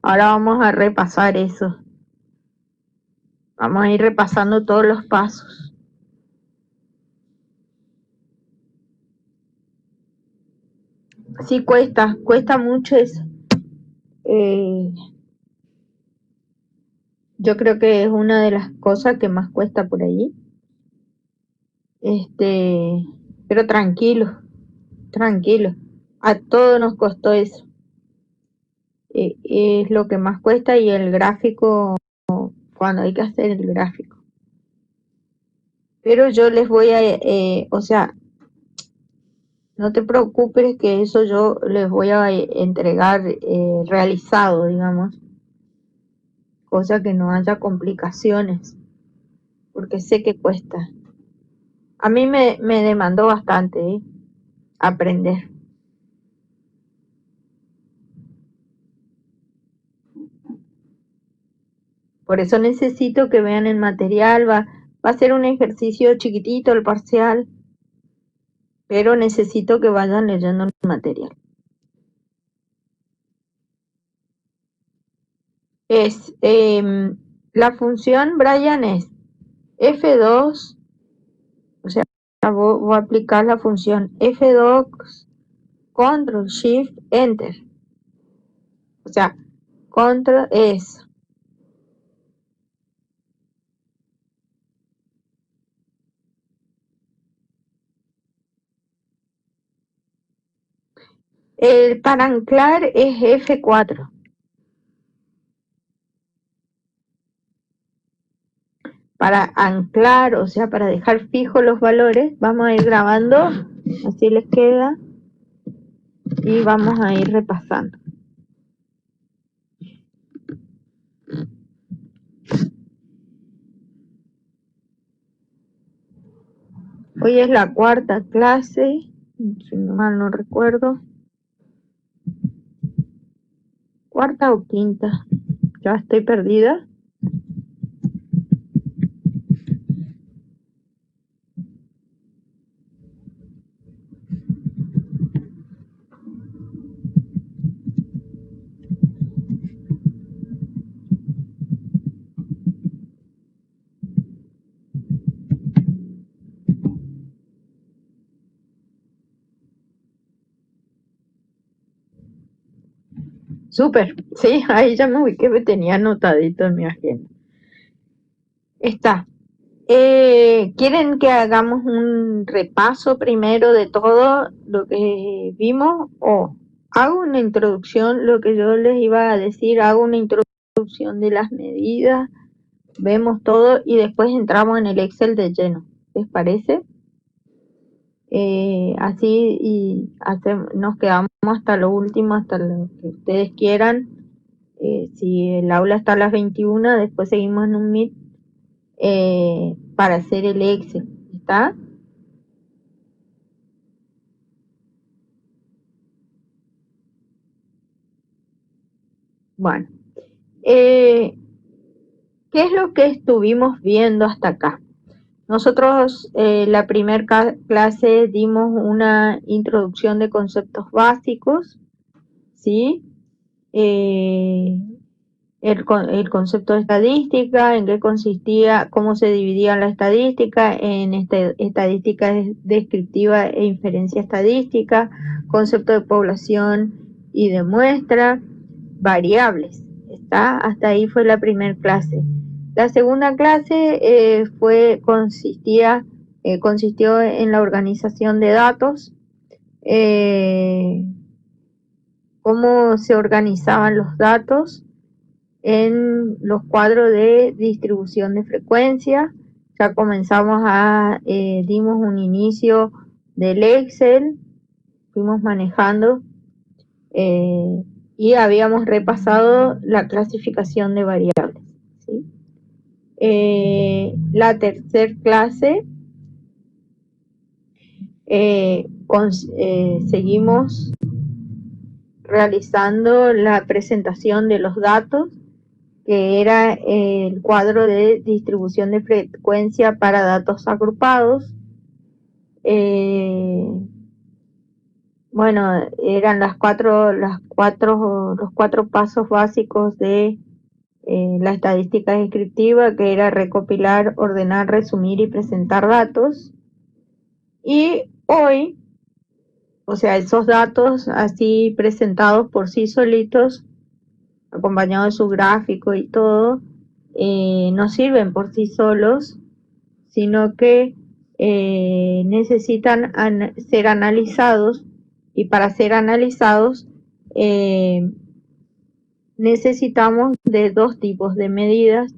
Ahora vamos a repasar eso. Vamos a ir repasando todos los pasos. Sí, cuesta mucho eso. Yo creo que es una de las cosas que más cuesta por ahí. Pero tranquilo, tranquilo. A todos nos costó eso. Es lo que más cuesta y el gráfico, cuando hay que hacer el gráfico. Pero yo les voy a, o sea, no te preocupes que eso yo les voy a entregar realizado, digamos, cosa que no haya complicaciones, porque sé que cuesta. A mí me demandó bastante aprender. Por eso necesito que vean el material, va a ser un ejercicio chiquitito el parcial, pero necesito que vayan leyendo el material. La función, Brian, es F2, o sea, voy a aplicar la función F2, Control Shift Enter. O sea, Control es para anclar es F4. Para anclar, o sea, para dejar fijos los valores, vamos a ir grabando, así les queda, y vamos a ir repasando. Hoy es la cuarta clase, si mal no recuerdo. ¿Cuarta o quinta? Ya estoy perdida. Súper, sí, ahí ya me ubiqué, me tenía anotadito en mi agenda. Está. ¿Quieren que hagamos un repaso primero de todo lo que vimos? O hago una introducción, lo que yo les iba a decir, hago una introducción de las medidas, vemos todo y después entramos en el Excel de lleno. ¿Les parece? Así y nos quedamos hasta lo último, hasta lo que ustedes quieran. Si el aula está a las 21, después seguimos en un Meet para hacer el Excel. ¿Está? Bueno, ¿qué es lo que estuvimos viendo hasta acá? Nosotros la primera clase dimos una introducción de conceptos básicos, ¿sí? El concepto de estadística, en qué consistía, cómo se dividía la estadística, en estadística descriptiva e inferencia estadística, concepto de población y de muestra, variables. ¿Está? Hasta ahí fue la primera clase. La segunda clase consistió en la organización de datos, cómo se organizaban los datos en los cuadros de distribución de frecuencia. Ya comenzamos dimos un inicio del Excel, fuimos manejando y habíamos repasado la clasificación de variables, ¿sí? La tercera clase seguimos realizando la presentación de los datos, que era el cuadro de distribución de frecuencia para datos agrupados. bueno, eran los cuatro pasos básicos de la estadística descriptiva, que era recopilar, ordenar, resumir y presentar datos. Y hoy, o sea, esos datos así presentados por sí solitos, acompañado de su gráfico y todo, no sirven por sí solos, sino que necesitan ser analizados, y para ser analizados eh, necesitamos de dos tipos de medidas: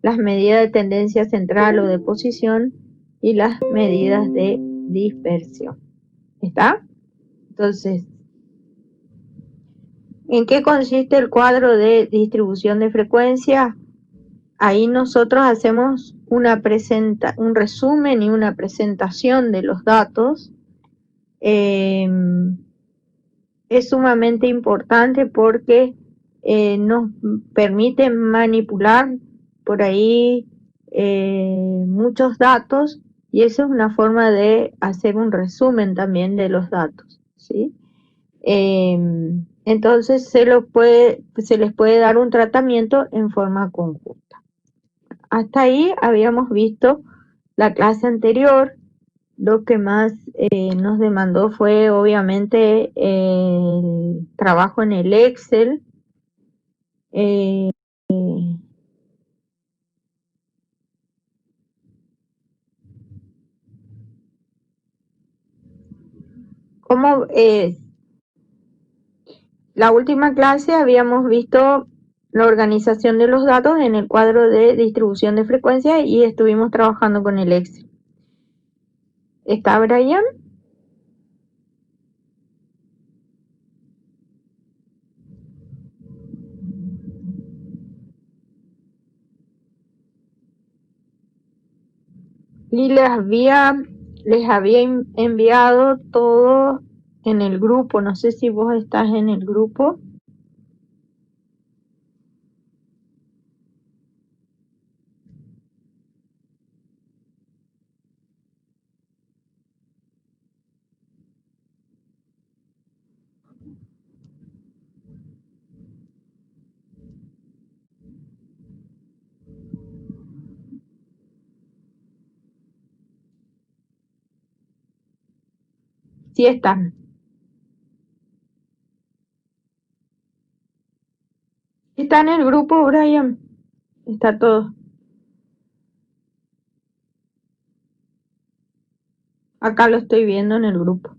las medidas de tendencia central o de posición y las medidas de dispersión. ¿Está? Entonces, ¿en qué consiste el cuadro de distribución de frecuencia? Ahí nosotros hacemos un resumen y una presentación de los datos. Es sumamente importante porque nos permite manipular por ahí muchos datos, y eso es una forma de hacer un resumen también de los datos, ¿sí? Entonces se les puede dar un tratamiento en forma conjunta. Hasta ahí habíamos visto la clase anterior. Lo que más nos demandó fue obviamente el trabajo en el Excel. Eh, Como la última clase habíamos visto la organización de los datos en el cuadro de distribución de frecuencia y estuvimos trabajando con el Excel. ¿Está Brian? Y les había enviado todo en el grupo. No sé si vos estás en el grupo. Sí están. Está en el grupo, Brian. Está todo. Acá lo estoy viendo en el grupo.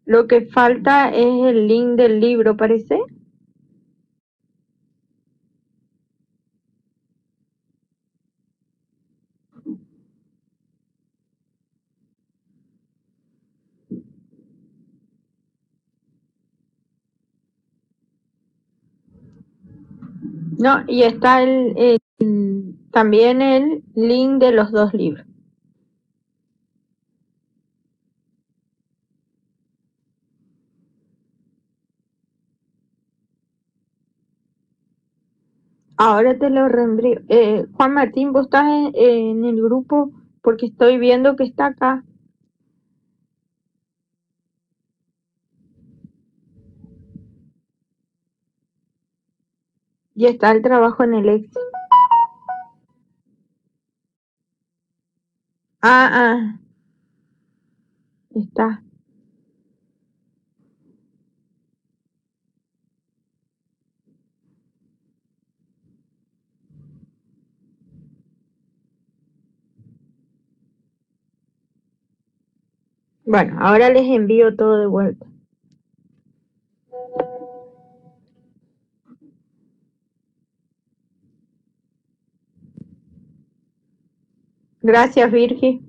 Lo que falta es el link del libro, parece. No, y está también el link de los dos libros. Ahora te lo reenvío. Juan Martín, ¿vos estás en el grupo? Porque estoy viendo que está acá. Y está el trabajo en el Excel. Ah, está. Bueno, ahora les envío todo de vuelta. Gracias, Virgi.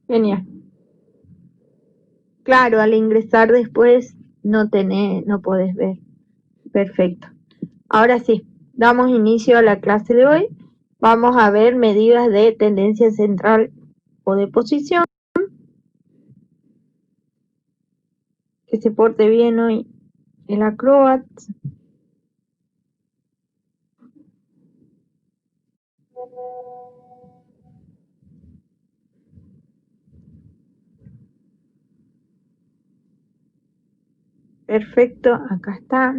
Genial. Claro, al ingresar después no podés ver. Perfecto. Ahora sí, damos inicio a la clase de hoy. Vamos a ver medidas de tendencia central o de posición. Que se porte bien hoy el Acrobat. Perfecto, acá está.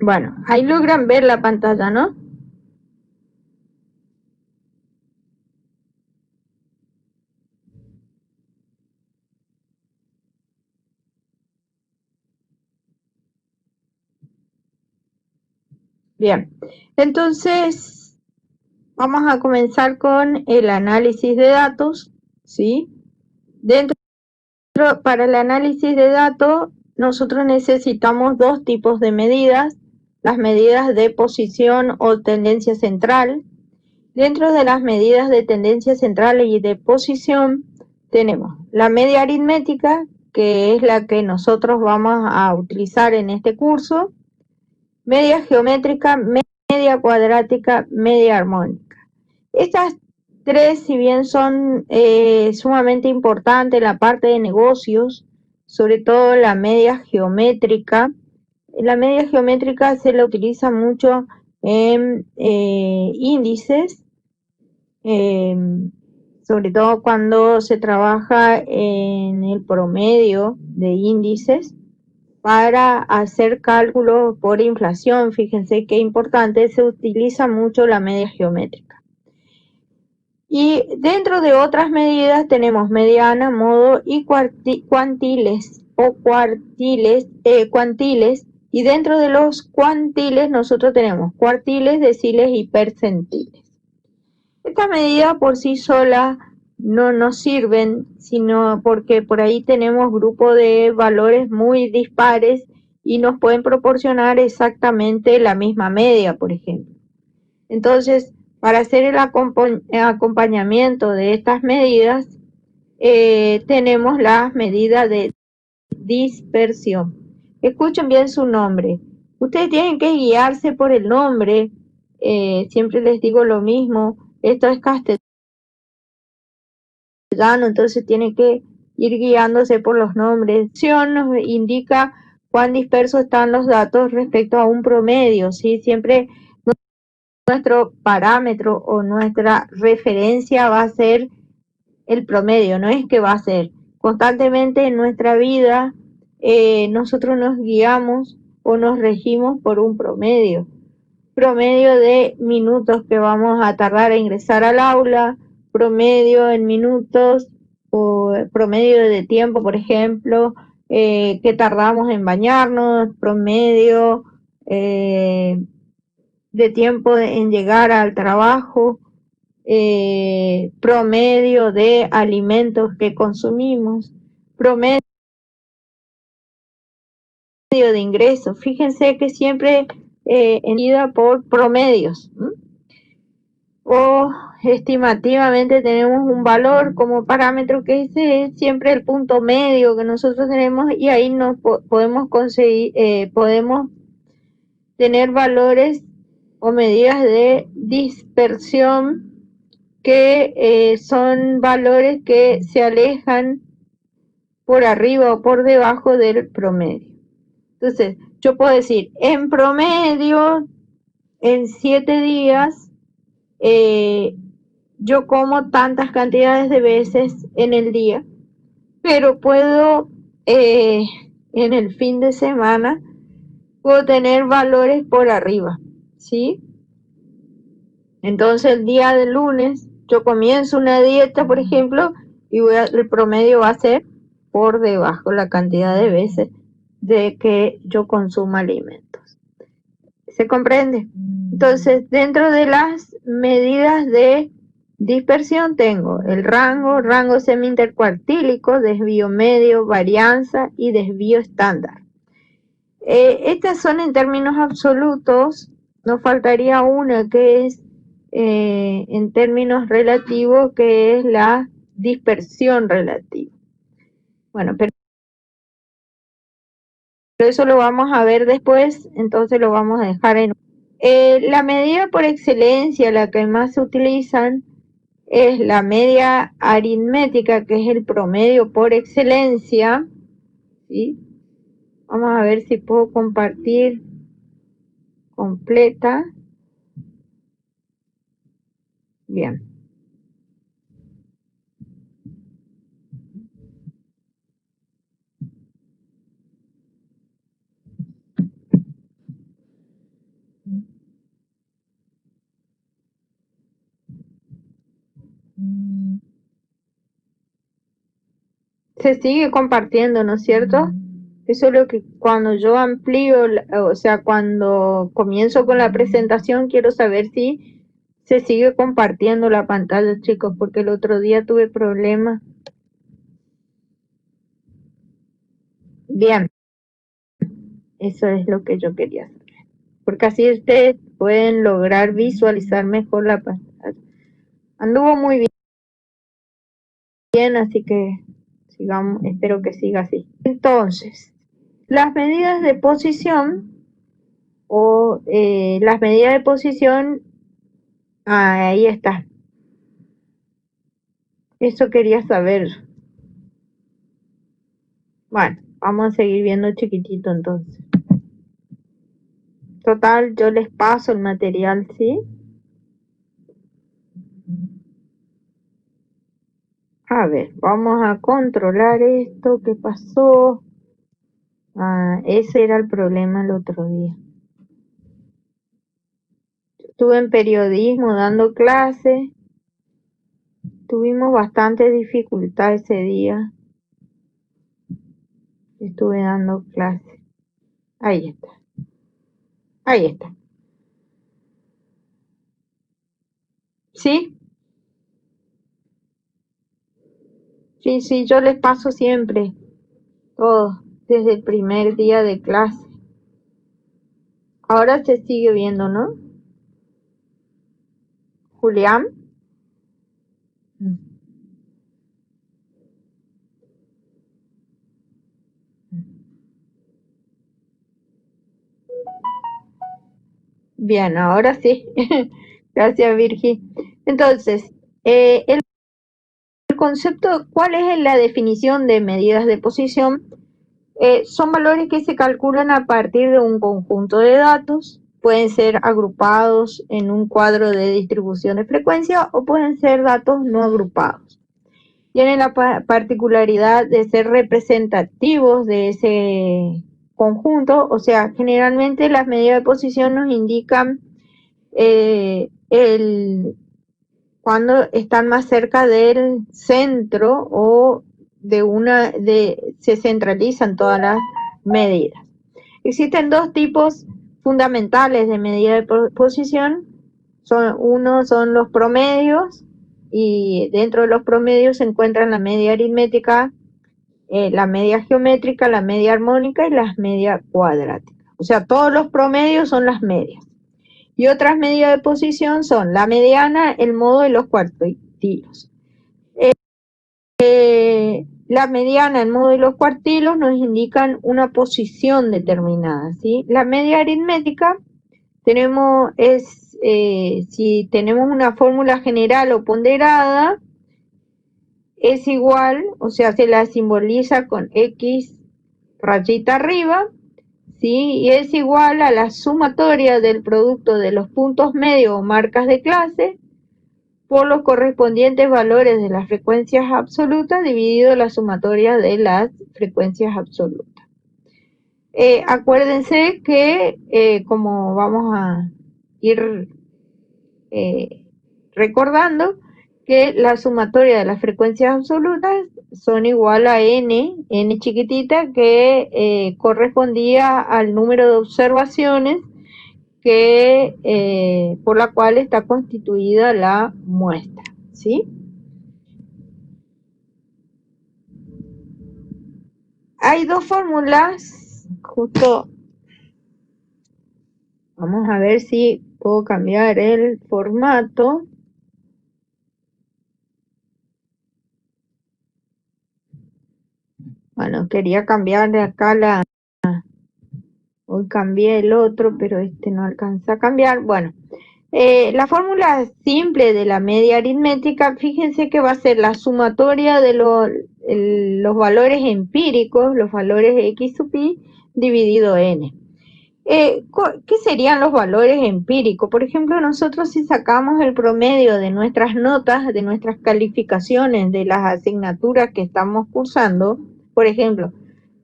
Bueno, ahí logran ver la pantalla, ¿no? Bien, entonces vamos a comenzar con el análisis de datos, ¿sí? Dentro, para el análisis de datos, nosotros necesitamos dos tipos de medidas, las medidas de posición o tendencia central. Dentro de las medidas de tendencia central y de posición, tenemos la media aritmética, que es la que nosotros vamos a utilizar en este curso, media geométrica, media cuadrática, media armónica. Estas tres, si bien son sumamente importantes en la parte de negocios, sobre todo la media geométrica se la utiliza mucho en índices, sobre todo cuando se trabaja en el promedio de índices para hacer cálculos por inflación. Fíjense qué importante, se utiliza mucho la media geométrica. Y dentro de otras medidas tenemos mediana, modo y cuantiles o cuantiles, y dentro de los cuantiles nosotros tenemos cuartiles, deciles y percentiles. Estas medidas por sí solas no nos sirven, sino porque por ahí tenemos grupos de valores muy dispares y nos pueden proporcionar exactamente la misma media, por ejemplo. Entonces, para hacer el acompañamiento de estas medidas, tenemos las medidas de dispersión. Escuchen bien su nombre. Ustedes tienen que guiarse por el nombre. Siempre les digo lo mismo. Esto es castellano, entonces tiene que ir guiándose por los nombres. Nos indica cuán dispersos están los datos respecto a un promedio, ¿sí? Siempre nuestro parámetro o nuestra referencia va a ser el promedio, no es que va a ser. Constantemente en nuestra vida nosotros nos guiamos o nos regimos por un promedio de minutos que vamos a tardar a ingresar al aula, promedio en minutos o promedio de tiempo, por ejemplo, que tardamos en bañarnos, promedio de tiempo en llegar al trabajo, promedio de alimentos que consumimos, promedio de ingresos. Fíjense que siempre medida por promedios. O estimativamente tenemos un valor como parámetro que ese es siempre el punto medio que nosotros tenemos, y ahí nos podemos conseguir, podemos tener valores o medidas de dispersión que son valores que se alejan por arriba o por debajo del promedio. Entonces, yo puedo decir, en promedio, en 7 días, yo como tantas cantidades de veces en el día, pero puedo en el fin de semana puedo tener valores por arriba, ¿sí? Entonces el día de lunes yo comienzo una dieta, por ejemplo, y el promedio va a ser por debajo la cantidad de veces de que yo consumo alimentos. ¿Se comprende? Entonces, dentro de las medidas de dispersión tengo el rango semi-intercuartílico, desvío medio, varianza y desvío estándar. Estas son en términos absolutos. Nos faltaría una que es en términos relativos, que es la dispersión relativa. Bueno, pero eso lo vamos a ver después, entonces lo vamos a dejar en... la medida por excelencia, la que más se utilizan, es la media aritmética, que es el promedio por excelencia, ¿sí? Vamos a ver si puedo compartir completa. Bien. Se sigue compartiendo, ¿no es cierto? Eso es lo que cuando yo amplío, o sea, cuando comienzo con la presentación, quiero saber si se sigue compartiendo la pantalla, chicos, porque el otro día tuve problemas. Bien, eso es lo que yo quería saber, porque así ustedes pueden lograr visualizar mejor la pantalla. Anduvo muy bien, así que sigamos, espero que siga así. Entonces, las medidas de posición o las medidas de posición, ahí está. Eso quería saber. Bueno, vamos a seguir viendo chiquitito entonces. Total, yo les paso el material, ¿sí? A ver, vamos a controlar esto que pasó. Ese era el problema el otro día. Estuve en periodismo dando clase. Tuvimos bastante dificultad ese día. Estuve dando clase. Ahí está. Ahí está. ¿Sí? Sí, sí, yo les paso siempre todo, desde el primer día de clase. Ahora se sigue viendo, ¿no? Julián. Bien, ahora sí. Gracias, Virgi. Entonces, el concepto, ¿cuál es la definición de medidas de posición? Son valores que se calculan a partir de un conjunto de datos, pueden ser agrupados en un cuadro de distribución de frecuencia o pueden ser datos no agrupados. Tienen la particularidad de ser representativos de ese conjunto, o sea, generalmente las medidas de posición nos indican cuando están más cerca del centro o se centralizan todas las medidas. Existen dos tipos fundamentales de medida de posición. Uno son los promedios, y dentro de los promedios se encuentran la media aritmética, la media geométrica, la media armónica y las medias cuadráticas. O sea, todos los promedios son las medias. Y otras medidas de posición son la mediana, el modo y los cuartilos. La mediana, el modo y los cuartilos nos indican una posición determinada, ¿sí? La media aritmética si tenemos una fórmula general o ponderada, es igual, o sea, se la simboliza con X rayita arriba, ¿sí? Y es igual a la sumatoria del producto de los puntos medios o marcas de clase por los correspondientes valores de las frecuencias absolutas dividido la sumatoria de las frecuencias absolutas. Acuérdense que como vamos a ir recordando, que la sumatoria de las frecuencias absolutas son igual a n chiquitita, que correspondía al número de observaciones por la cual está constituida la muestra, ¿sí? Hay dos fórmulas, justo Vamos a ver si puedo cambiar el formato. Bueno, quería cambiarle acá hoy cambié el otro, pero este no alcanza a cambiar. Bueno, la fórmula simple de la media aritmética, fíjense que va a ser la sumatoria de los valores empíricos, los valores x sub i, dividido n. ¿Qué serían los valores empíricos? Por ejemplo, nosotros si sacamos el promedio de nuestras notas, de nuestras calificaciones, de las asignaturas que estamos cursando, por ejemplo,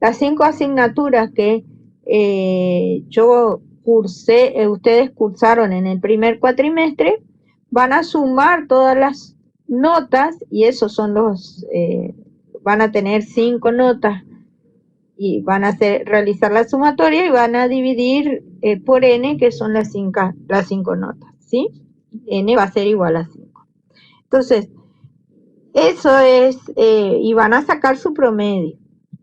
las 5 asignaturas que yo cursé, ustedes cursaron en el primer cuatrimestre, van a sumar todas las notas y esos son van a tener 5 notas y van a realizar la sumatoria y van a dividir por n, que son las 5 notas, ¿sí? N va a ser igual a 5. Entonces, eso es, y van a sacar su promedio.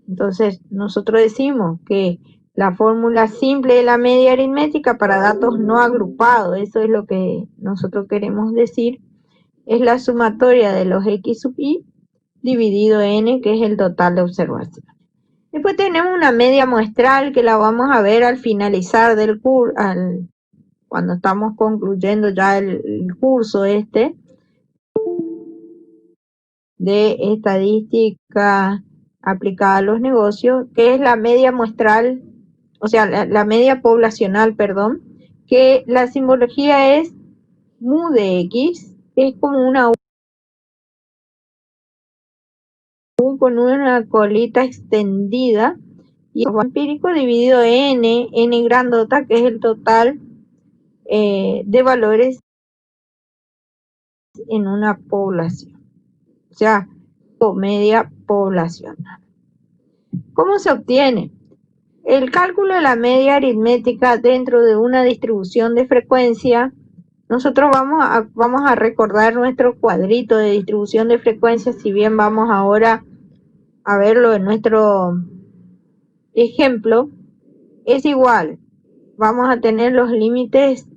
Entonces, nosotros decimos que la fórmula simple de la media aritmética para datos no agrupados, eso es lo que nosotros queremos decir, es la sumatoria de los x sub i dividido n, que es el total de observaciones. Después tenemos una media muestral que la vamos a ver al finalizar del curso, cuando estamos concluyendo ya el curso de estadística aplicada a los negocios, que es la media muestral, o sea, la media poblacional, perdón, que la simbología es mu de x, es como una U con una colita extendida, y el empírico dividido n grandota, que es el total de valores en una población, o sea, media poblacional. ¿Cómo se obtiene? El cálculo de la media aritmética dentro de una distribución de frecuencia, nosotros vamos a recordar nuestro cuadrito de distribución de frecuencia, si bien vamos ahora a verlo en nuestro ejemplo, es igual. Vamos a tener los límites,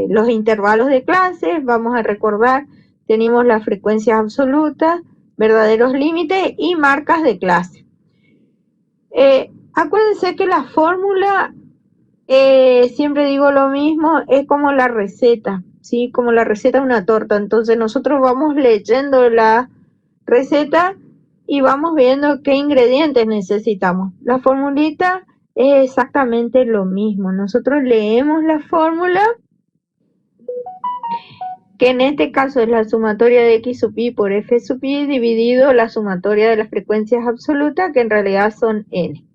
los intervalos de clases, vamos a recordar, tenemos las frecuencias absolutas, verdaderos límites y marcas de clase. Acuérdense que la fórmula, siempre digo lo mismo, es como la receta, ¿sí? Como la receta de una torta. Entonces nosotros vamos leyendo la receta y vamos viendo qué ingredientes necesitamos. La formulita es exactamente lo mismo. Nosotros leemos la fórmula, que en este caso es la sumatoria de x sub i por f sub i dividido la sumatoria de las frecuencias absolutas, que en realidad son n.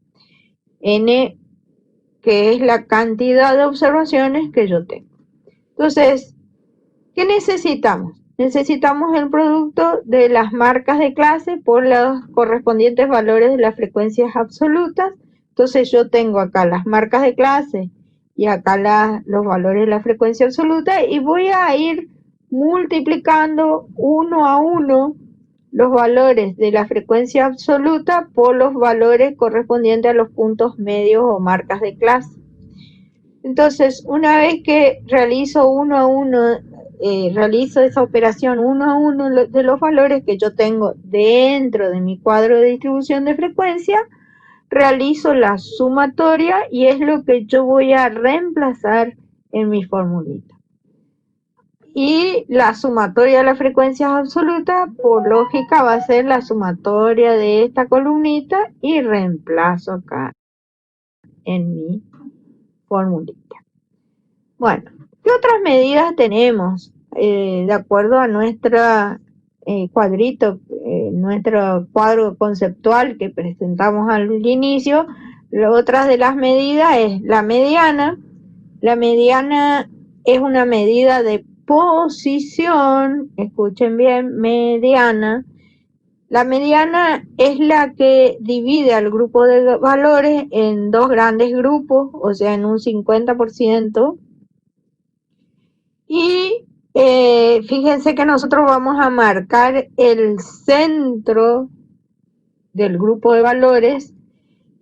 N, que es la cantidad de observaciones que yo tengo. Entonces, ¿qué necesitamos? Necesitamos el producto de las marcas de clase por los correspondientes valores de las frecuencias absolutas. Entonces yo tengo acá las marcas de clase y acá los valores de la frecuencia absoluta, y voy a ir multiplicando uno a uno los valores de la frecuencia absoluta por los valores correspondientes a los puntos medios o marcas de clase. Entonces, una vez que realizo uno a uno, realizo esa operación uno a uno de los valores que yo tengo dentro de mi cuadro de distribución de frecuencia, realizo la sumatoria y es lo que yo voy a reemplazar en mi formulita. Y la sumatoria de las frecuencias absolutas, por lógica, va a ser la sumatoria de esta columnita y reemplazo acá en mi formulita. Bueno, ¿qué otras medidas tenemos? De acuerdo a nuestro cuadrito, nuestro cuadro conceptual que presentamos al inicio, otras de las medidas es la mediana. La mediana es una medida de posición, escuchen bien, mediana. La mediana es la que divide al grupo de valores en dos grandes grupos, o sea, en un 50%. Y fíjense que nosotros vamos a marcar el centro del grupo de valores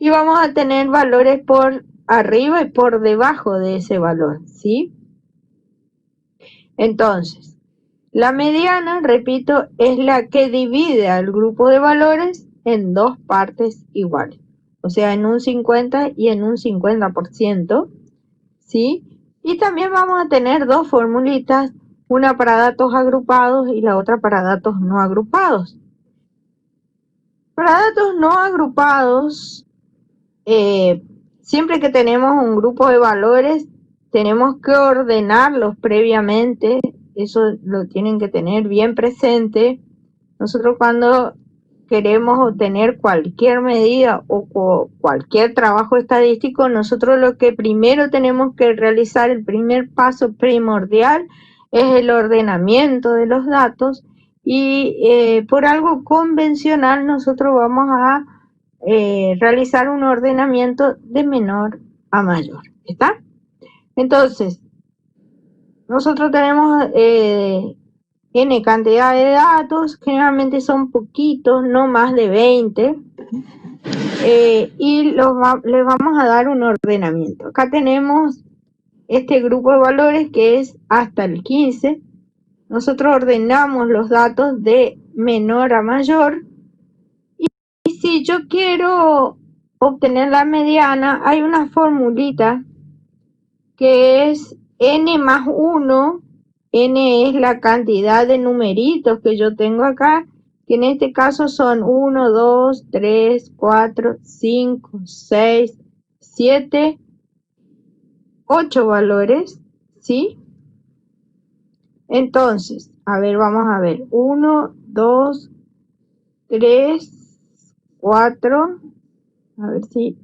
y vamos a tener valores por arriba y por debajo de ese valor, ¿sí? Entonces, la mediana, repito, es la que divide al grupo de valores en dos partes iguales, o sea, en un 50 y en un 50%, ¿sí? Y también vamos a tener dos formulitas, una para datos agrupados y la otra para datos no agrupados. Para datos no agrupados, siempre que tenemos un grupo de valores, tenemos que ordenarlos previamente, eso lo tienen que tener bien presente. Nosotros cuando queremos obtener cualquier medida o cualquier trabajo estadístico, nosotros lo que primero tenemos que realizar, el primer paso primordial, es el ordenamiento de los datos y por algo convencional nosotros vamos a realizar un ordenamiento de menor a mayor, ¿está? Entonces, nosotros tenemos N cantidad de datos, generalmente son poquitos, no más de 20, y les vamos a dar un ordenamiento. Acá tenemos este grupo de valores que es hasta el 15. Nosotros ordenamos los datos de menor a mayor, y si yo quiero obtener la mediana, hay una formulita que es n más 1. N es la cantidad de numeritos que yo tengo acá, que en este caso son 1, 2, 3, 4, 5, 6, 7, 8 valores, ¿sí? Entonces, a ver, vamos a ver. 1, 2, 3, 4, a ver si...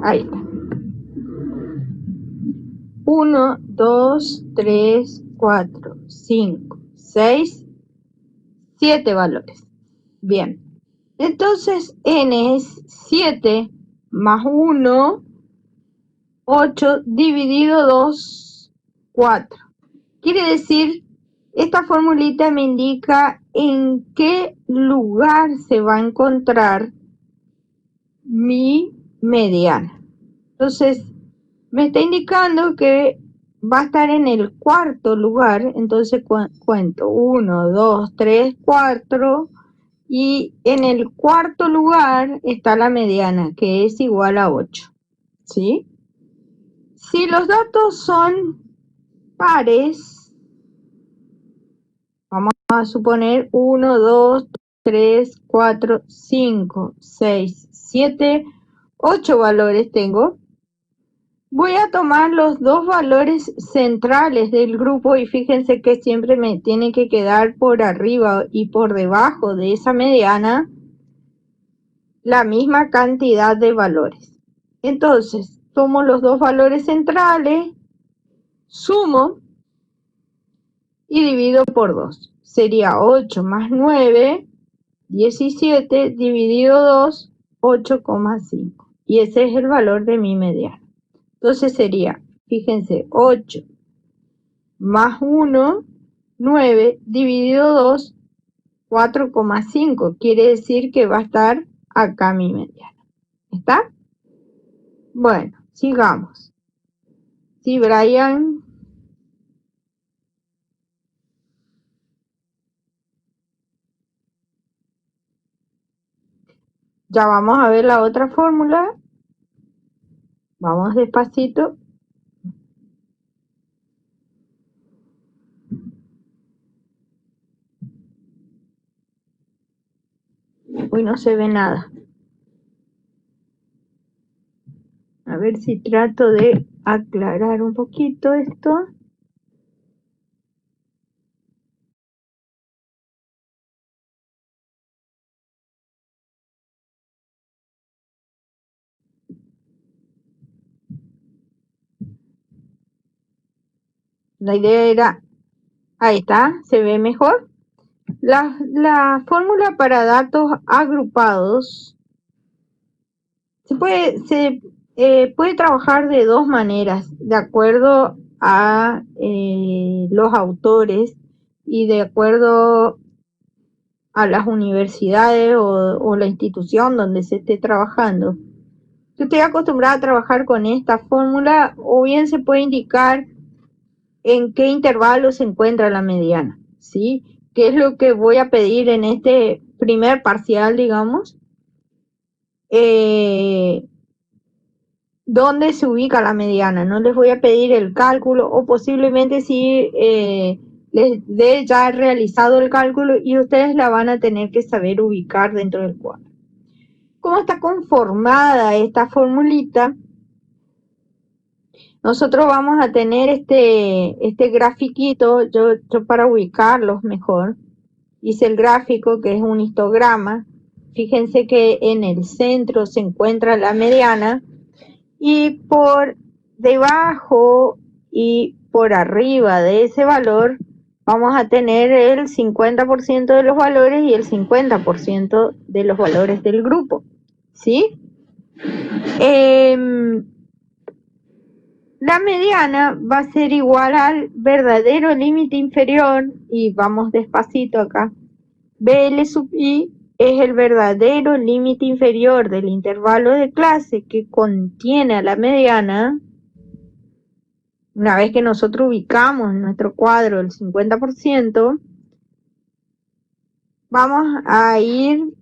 Ahí está. 1, 2, 3, 4, 5, 6, 7 valores. Bien. Entonces, n es 7 más 1, 8 dividido 2, 4. Quiere decir, esta formulita me indica en qué lugar se va a encontrar mi mediana. Entonces, me está indicando que va a estar en el cuarto lugar, entonces cuento 1, 2, 3, 4, y en el cuarto lugar está la mediana, que es igual a 8, ¿sí? Si los datos son pares, vamos a suponer 1, 2, 3, 4, 5, 6, 7, 8 valores tengo. Voy a tomar los dos valores centrales del grupo y fíjense que siempre me tiene que quedar por arriba y por debajo de esa mediana la misma cantidad de valores. Entonces, tomo los dos valores centrales, sumo y divido por 2. Sería 8 más 9, 17, dividido 2, 8,5. Y ese es el valor de mi mediana. Entonces sería, fíjense, 8 más 1, 9, dividido 2, 4,5. Quiere decir que va a estar acá mi mediana. ¿Está? Bueno, sigamos. Sí, Brian. Ya vamos a ver la otra fórmula. Vamos despacito. Uy, no se ve nada. A ver si trato de aclarar un poquito esto. La idea era, ahí está, se ve mejor. La fórmula para datos agrupados puede trabajar de dos maneras, de acuerdo a los autores y de acuerdo a las universidades o la institución donde se esté trabajando. Yo estoy acostumbrada a trabajar con esta fórmula, o bien se puede indicar en qué intervalo se encuentra la mediana, ¿sí? ¿Qué es lo que voy a pedir en este primer parcial, digamos? ¿Dónde se ubica la mediana? No les voy a pedir el cálculo, o posiblemente sí les dé ya realizado el cálculo y ustedes la van a tener que saber ubicar dentro del cuadro. ¿Cómo está conformada esta formulita? Nosotros vamos a tener este grafiquito, yo para ubicarlos mejor, hice el gráfico que es un histograma. Fíjense que en el centro se encuentra la mediana y por debajo y por arriba de ese valor vamos a tener el 50% de los valores y el 50% de los valores del grupo, ¿sí? La mediana va a ser igual al verdadero límite inferior, y vamos despacito acá. BL sub I es el verdadero límite inferior del intervalo de clase que contiene a la mediana. Una vez que nosotros ubicamos en nuestro cuadro el 50%, vamos a ir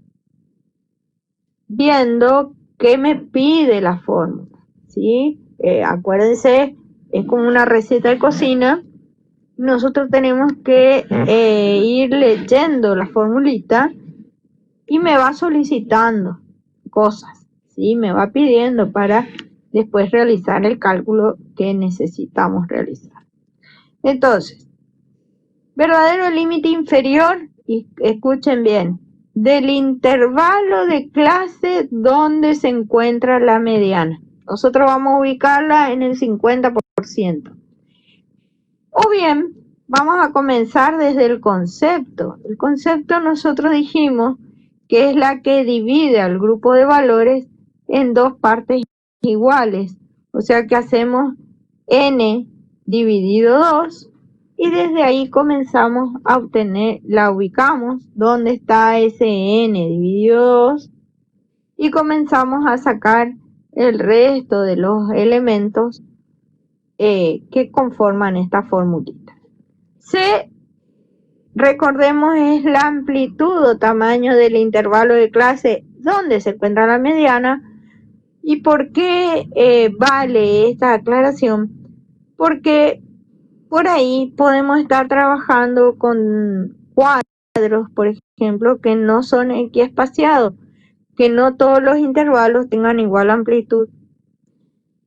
viendo qué me pide la fórmula, ¿sí? Acuérdense, es como una receta de cocina. Nosotros tenemos que ir leyendo la formulita y me va solicitando cosas, ¿sí? Me va pidiendo para después realizar el cálculo que necesitamos realizar. Entonces, verdadero límite inferior, y escuchen bien, del intervalo de clase donde se encuentra la mediana. Nosotros vamos a ubicarla en el 50%. O bien, vamos a comenzar desde el concepto. El concepto nosotros dijimos que es la que divide al grupo de valores en dos partes iguales. O sea que hacemos n dividido 2 y desde ahí comenzamos a obtener, la ubicamos donde está ese n dividido 2 y comenzamos a sacar el resto de los elementos que conforman esta formulita. C, recordemos, es la amplitud o tamaño del intervalo de clase donde se encuentra la mediana. ¿Y por qué vale esta aclaración? Porque por ahí podemos estar trabajando con cuadros, por ejemplo, que no son equiespaciados, que no todos los intervalos tengan igual amplitud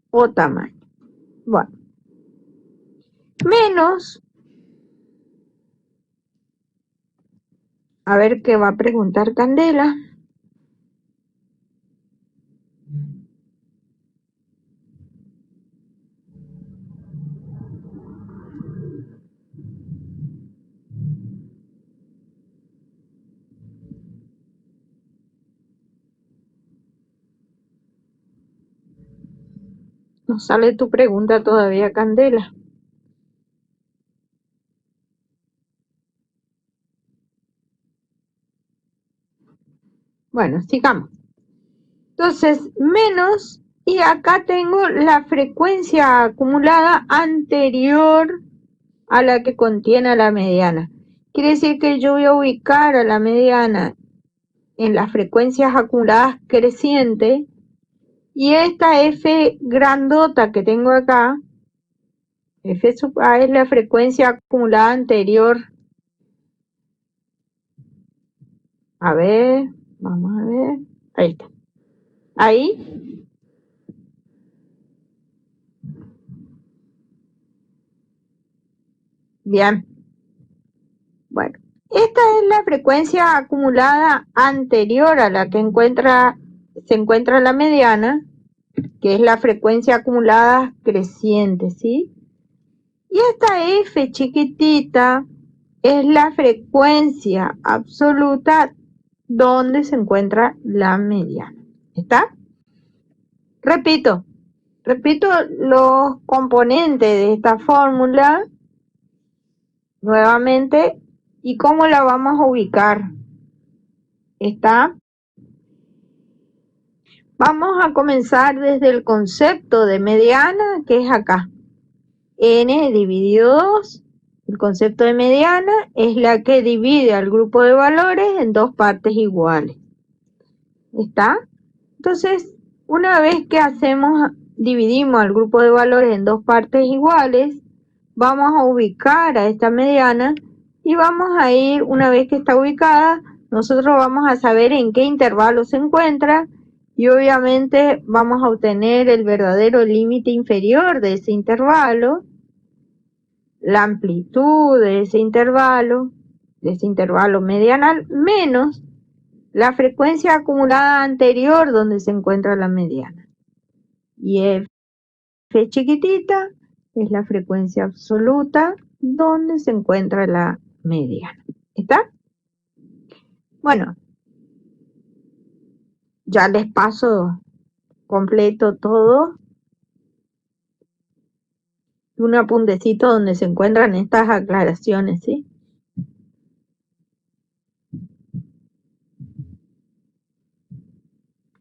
o tamaño. Bueno, menos, a ver qué va a preguntar Candela. No sale tu pregunta todavía, Candela. Bueno, sigamos. Entonces, menos, y acá tengo la frecuencia acumulada anterior a la que contiene a la mediana. Quiere decir que yo voy a ubicar a la mediana en las frecuencias acumuladas crecientes, y esta F grandota que tengo acá, F sub A, es la frecuencia acumulada anterior. A ver, vamos a ver, ahí está. Ahí. Bien. Bueno, esta es la frecuencia acumulada anterior a la que se encuentra la mediana, que es la frecuencia acumulada creciente, ¿sí? Y esta F chiquitita es la frecuencia absoluta donde se encuentra la mediana. ¿Está? Repito, Repito los componentes de esta fórmula nuevamente y cómo la vamos a ubicar. ¿Está? Vamos a comenzar desde el concepto de mediana, que es acá. N dividido 2. El concepto de mediana es la que divide al grupo de valores en dos partes iguales. ¿Está? Entonces, una vez que dividimos al grupo de valores en dos partes iguales, vamos a ubicar a esta mediana y vamos a ir, una vez que está ubicada, nosotros vamos a saber en qué intervalo se encuentra y obviamente vamos a obtener el verdadero límite inferior de ese intervalo, la amplitud de ese intervalo medianal, menos la frecuencia acumulada anterior donde se encuentra la mediana. Y F chiquitita es la frecuencia absoluta donde se encuentra la mediana. ¿Está? Bueno, ya les paso completo todo. Un apuntecito donde se encuentran estas aclaraciones, ¿sí?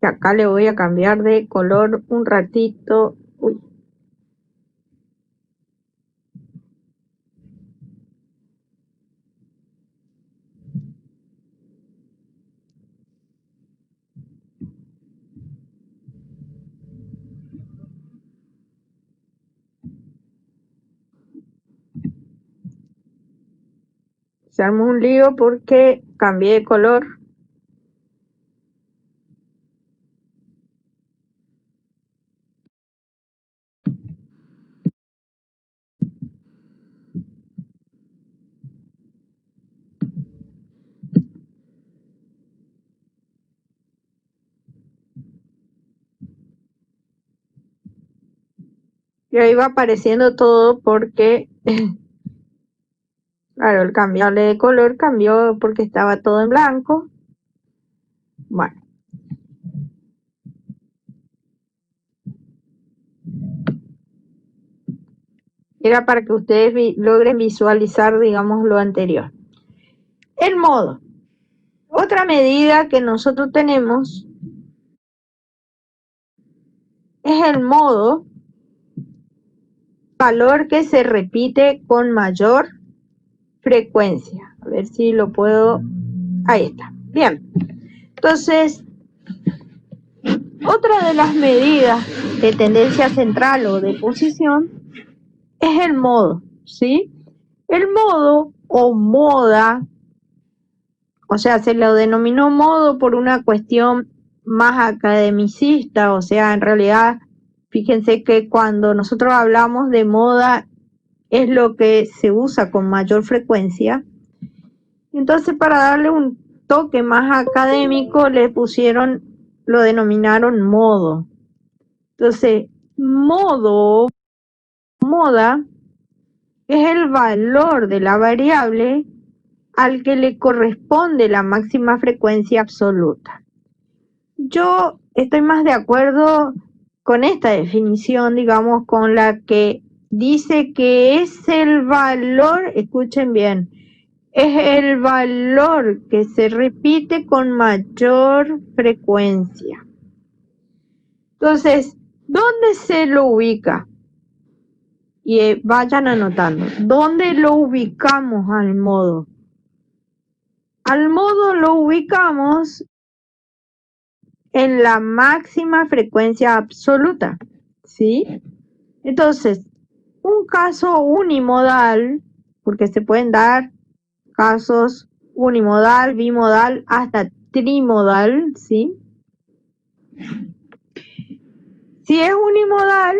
Y acá le voy a cambiar de color un ratito. Uy. Se armó un lío porque cambié de color. Y ahí va apareciendo todo porque, claro, el cambiarle de color cambió porque estaba todo en blanco. Bueno. Era para que ustedes logren visualizar, digamos, lo anterior. El modo. Otra medida que nosotros tenemos es el modo, valor que se repite con mayor frecuencia. A ver si lo puedo... Ahí está. Bien. Entonces, otra de las medidas de tendencia central o de posición es el modo, ¿sí? El modo o moda, o sea, se lo denominó modo por una cuestión más academicista, o sea, en realidad, fíjense que cuando nosotros hablamos de moda es lo que se usa con mayor frecuencia. Entonces, para darle un toque más académico, lo denominaron modo. Entonces, moda, es el valor de la variable al que le corresponde la máxima frecuencia absoluta. Yo estoy más de acuerdo con esta definición, digamos, con la que dice que es el valor, escuchen bien, es el valor que se repite con mayor frecuencia. Entonces, ¿dónde se lo ubica? Y vayan anotando. ¿Dónde lo ubicamos al modo? Al modo lo ubicamos en la máxima frecuencia absoluta, ¿sí? Entonces, un caso unimodal, porque se pueden dar casos unimodal, bimodal, hasta trimodal, ¿sí? Si es unimodal,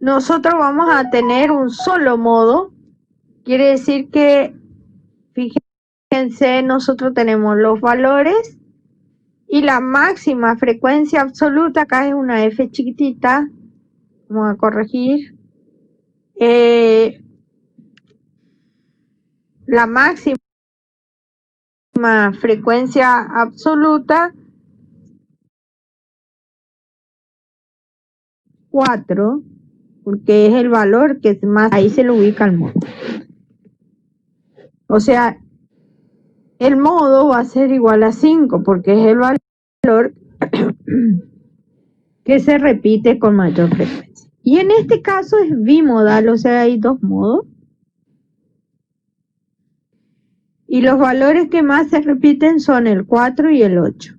nosotros vamos a tener un solo modo, quiere decir que, fíjense, nosotros tenemos los valores y la máxima frecuencia absoluta, acá es una F chiquitita, vamos a corregir, la máxima frecuencia absoluta 4, porque es el valor que más, ahí se lo ubica el modo. O sea, el modo va a ser igual a 5, porque es el valor que se repite con mayor frecuencia. Y en este caso es bimodal, o sea, hay dos modos. Y los valores que más se repiten son el 4 y el 8.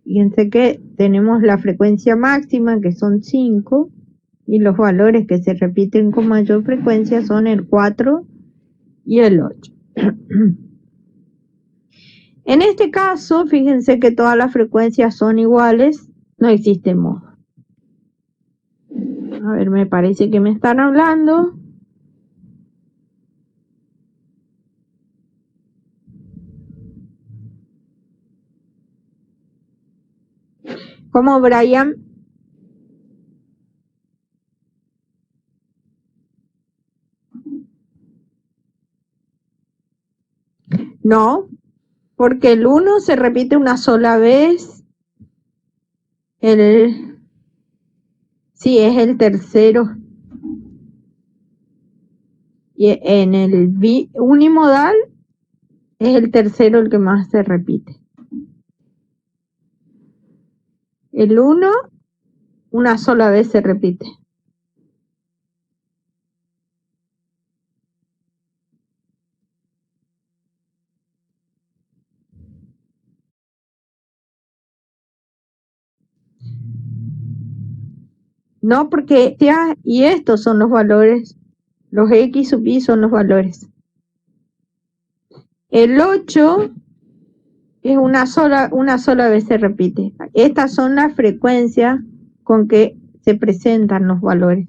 Fíjense que tenemos la frecuencia máxima, que son 5, y los valores que se repiten con mayor frecuencia son el 4 y el 8. En este caso, fíjense que todas las frecuencias son iguales, no existe modo. A ver, me parece que me están hablando. ¿Cómo, Brian? No, porque el 1 se repite una sola vez. Sí, es el tercero. Y en el unimodal es el tercero el que más se repite. El 1 una sola vez se repite. No, porque ya y estos son los valores. Los X sub I son los valores. El 8 es una sola vez se repite. Estas son las frecuencias con que se presentan los valores.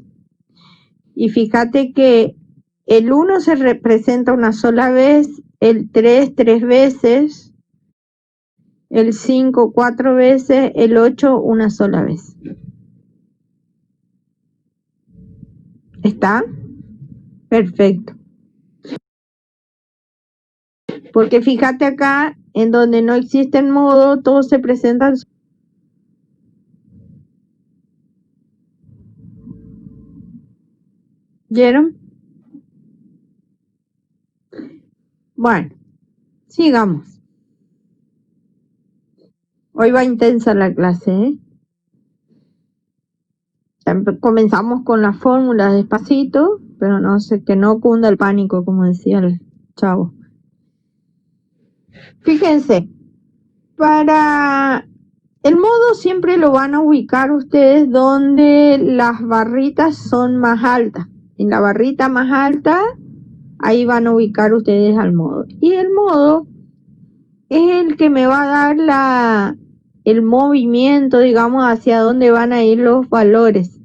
Y fíjate que el 1 se representa una sola vez, el 3 veces, el 5 4 veces, el 8 una sola vez. ¿Está? Perfecto. Porque fíjate acá, en donde no existe el modo, todos se presentan. ¿Vieron? Bueno, sigamos. Hoy va intensa la clase, ¿eh? Comenzamos con las fórmulas despacito, pero no sé, que no cunda el pánico, como decía el chavo. Fíjense, para el modo siempre lo van a ubicar ustedes donde las barritas son más altas. En la barrita más alta, ahí van a ubicar ustedes al modo. Y el modo es el que me va a dar el movimiento, digamos, hacia dónde van a ir los valores,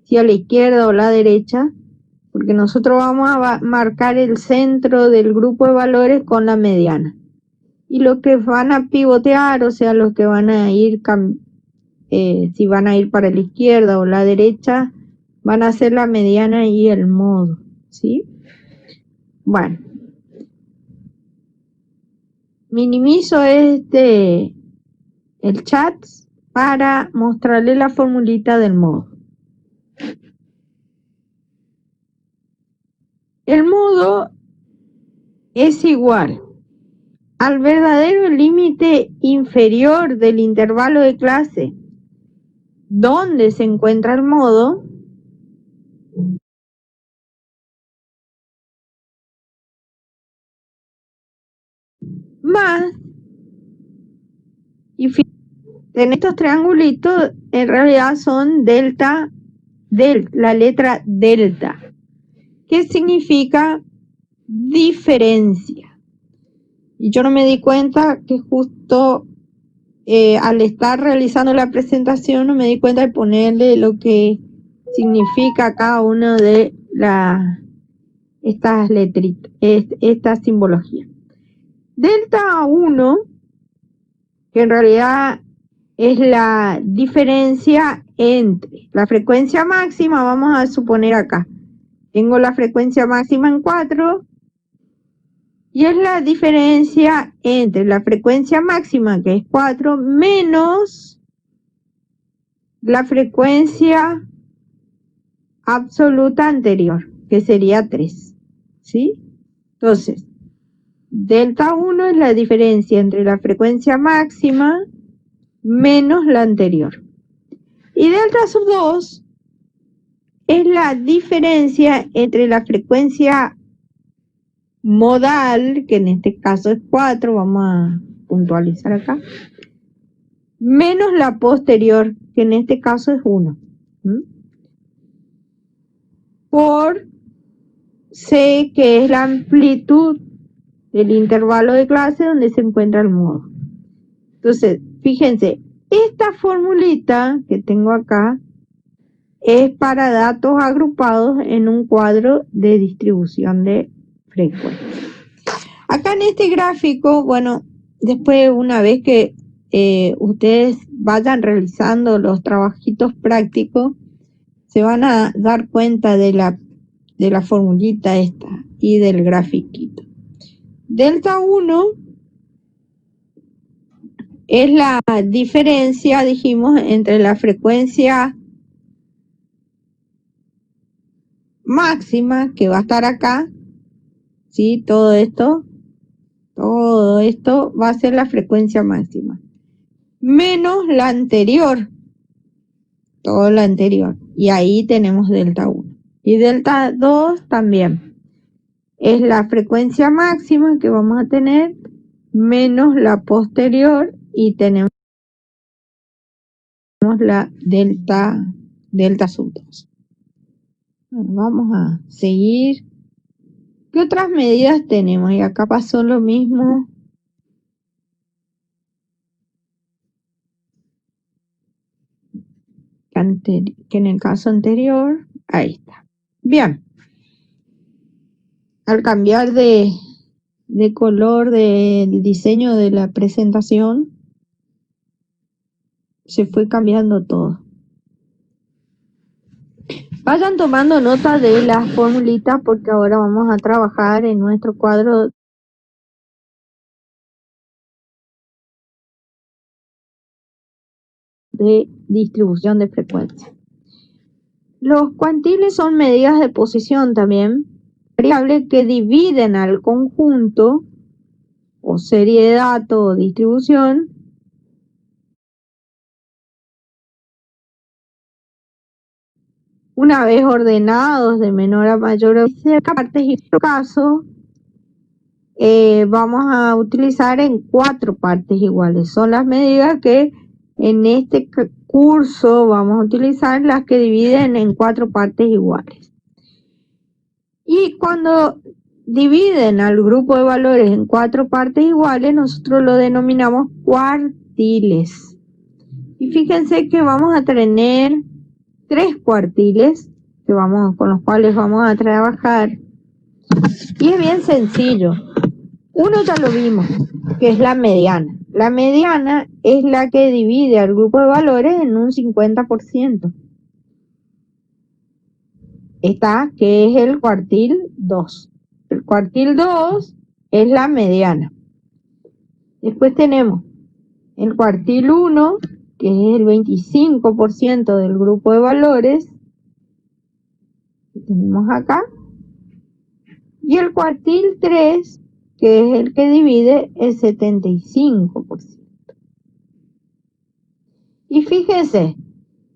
si a la izquierda o a la derecha, porque nosotros vamos a marcar el centro del grupo de valores con la mediana. Y los que van a pivotear, o sea, los que van a ir, si van a ir para la izquierda o la derecha, van a ser la mediana y el modo, ¿sí? Bueno. Minimizo el chat para mostrarle la formulita del modo. El modo es igual al verdadero límite inferior del intervalo de clase donde se encuentra el modo más, y en estos triangulitos en realidad son delta, la letra delta, que significa diferencia. Y yo no me di cuenta que justo al estar realizando la presentación no me di cuenta de ponerle lo que significa cada una de estas letritas, esta simbología. Delta 1, que en realidad es la diferencia entre la frecuencia máxima, vamos a suponer acá, tengo la frecuencia máxima en 4, y es la diferencia entre la frecuencia máxima, que es 4, menos la frecuencia absoluta anterior, que sería 3, ¿sí? Entonces, delta 1 es la diferencia entre la frecuencia máxima menos la anterior. Y delta sub 2 es la diferencia entre la frecuencia modal, que en este caso es 4, vamos a puntualizar acá, menos la posterior, que en este caso es 1. Por C, que es la amplitud del intervalo de clase donde se encuentra el modo. Entonces, fíjense, esta formulita que tengo acá es para datos agrupados en un cuadro de distribución de frecuencia. Acá en este gráfico, bueno, después una vez que ustedes vayan realizando los trabajitos prácticos, se van a dar cuenta de la formulita esta y del grafiquito. Delta 1 es la diferencia, dijimos, entre la frecuencia máxima, que va a estar acá, ¿sí? Todo esto va a ser la frecuencia máxima, menos la anterior, todo lo anterior, y ahí tenemos delta 1. Y delta 2 también es la frecuencia máxima que vamos a tener menos la posterior, y tenemos la delta sub 2. Bueno, vamos a seguir. ¿Qué otras medidas tenemos? Y acá pasó lo mismo. Que en el caso anterior. Ahí está. Bien. Al cambiar de color del diseño de la presentación, se fue cambiando todo. Vayan tomando nota de las formulitas porque ahora vamos a trabajar en nuestro cuadro de distribución de frecuencia. Los cuantiles son medidas de posición también, variables que dividen al conjunto o serie de datos o distribución una vez ordenados de menor a mayor partes, y en este caso vamos a utilizar en 4 partes iguales. Son las medidas que en este curso vamos a utilizar, las que dividen en 4 partes iguales. Y cuando dividen al grupo de valores en 4 partes iguales, nosotros lo denominamos cuartiles. Y fíjense que vamos a tener 3 cuartiles con los cuales vamos a trabajar. Y es bien sencillo. Uno ya lo vimos, que es la mediana. La mediana es la que divide al grupo de valores en un 50%. Está, que es el cuartil 2. El cuartil 2 es la mediana. Después tenemos el cuartil 1, que es el 25% del grupo de valores, que tenemos acá. Y el cuartil 3, que es el que divide el 75%. Y fíjense,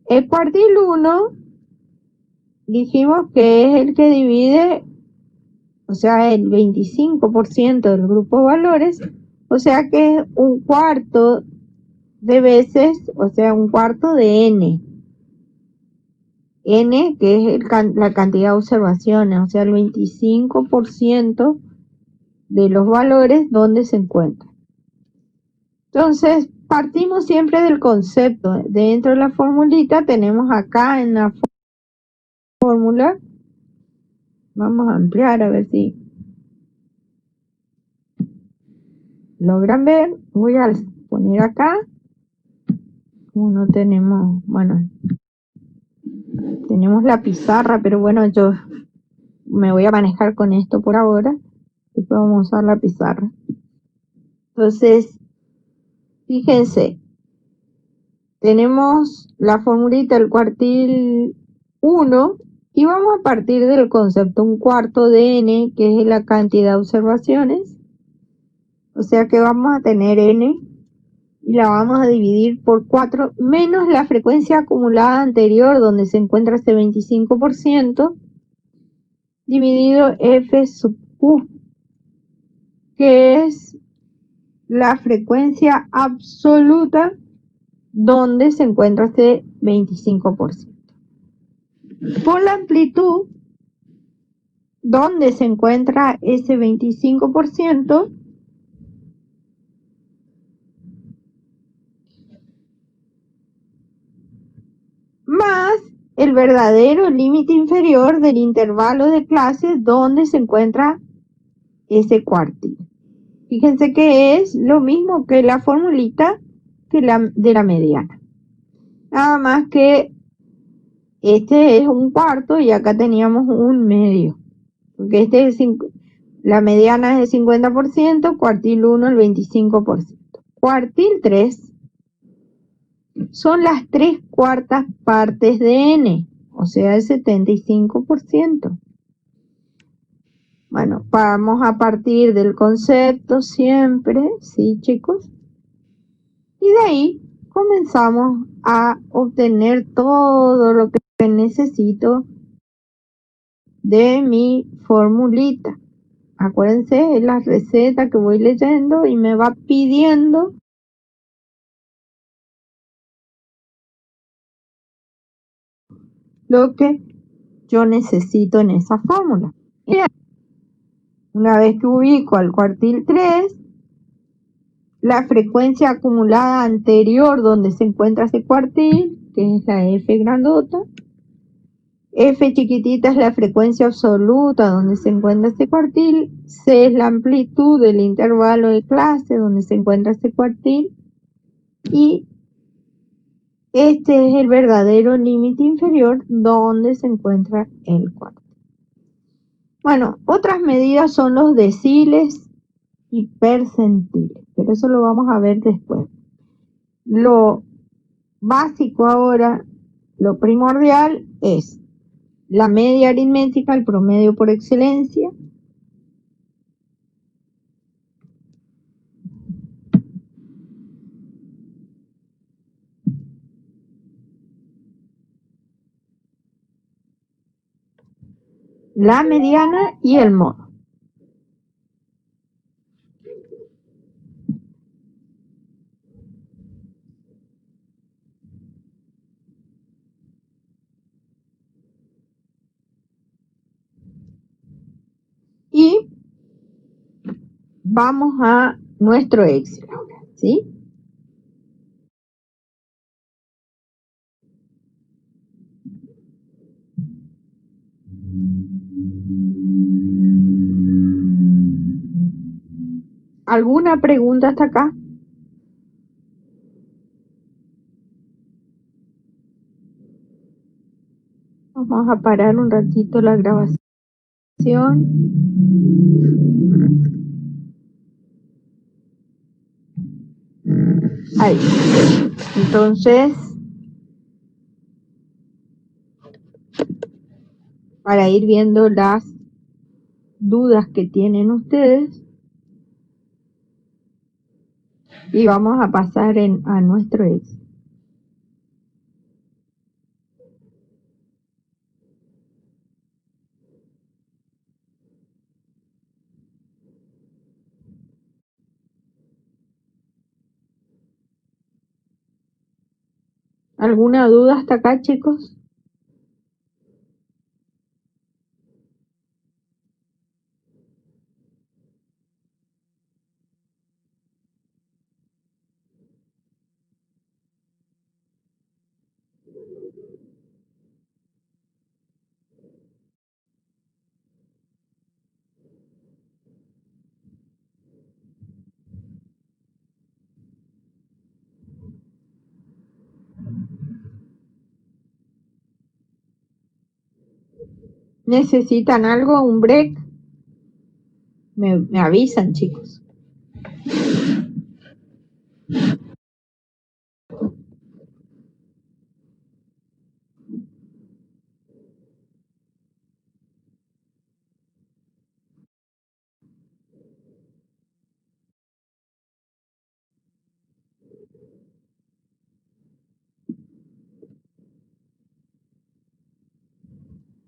el cuartil 1 dijimos que es el que divide, o sea, el 25% del grupo de valores, o sea que es un cuarto de veces, o sea, un cuarto de n. N, que es la cantidad de observaciones, o sea, el 25% de los valores donde se encuentran. Entonces, partimos siempre del concepto. Dentro de la formulita tenemos acá en la fórmula, vamos a ampliar a ver si logran ver. Voy a poner acá, como no tenemos, bueno, tenemos la pizarra, pero bueno, yo me voy a manejar con esto por ahora. Después vamos a usar la pizarra. Entonces, fíjense, tenemos la formulita del cuartil 1 Y vamos a partir del concepto 1/4 de n, que es la cantidad de observaciones. O sea que vamos a tener n y la vamos a dividir por 4 menos la frecuencia acumulada anterior, donde se encuentra ese 25%, dividido f sub q, que es la frecuencia absoluta donde se encuentra ese 25%. Por la amplitud donde se encuentra ese 25%, más el verdadero límite inferior del intervalo de clase donde se encuentra ese cuartil. Fíjense que es lo mismo que la formulita de la mediana. Nada más que este es 1/4 y acá teníamos 1/2. Porque la mediana es el 50%, cuartil 1 el 25%. Cuartil 3 son las 3/4 partes de n, o sea el 75%. Bueno, vamos a partir del concepto siempre, ¿sí, chicos? Y de ahí comenzamos a obtener todo lo que necesito de mi formulita. Acuérdense, es la receta que voy leyendo y me va pidiendo lo que yo necesito en esa fórmula. Una vez que ubico al cuartil 3, la frecuencia acumulada anterior donde se encuentra ese cuartil, que es la F grandota, F chiquitita es la frecuencia absoluta donde se encuentra ese cuartil, C es la amplitud del intervalo de clase donde se encuentra ese cuartil, y este es el verdadero límite inferior donde se encuentra el cuartil. Bueno, otras medidas son los deciles y percentiles, pero eso lo vamos a ver después. Lo básico ahora, lo primordial es la media aritmética, el promedio por excelencia. La mediana y el modo. Y vamos a nuestro Excel ahora, ¿sí? ¿Alguna pregunta hasta acá? Vamos a parar un ratito la grabación. Ahí. Entonces, para ir viendo las dudas que tienen ustedes, y vamos a pasar a nuestro Excel. ¿Alguna duda hasta acá, chicos? ¿Necesitan algo? ¿Un break? Me avisan, chicos.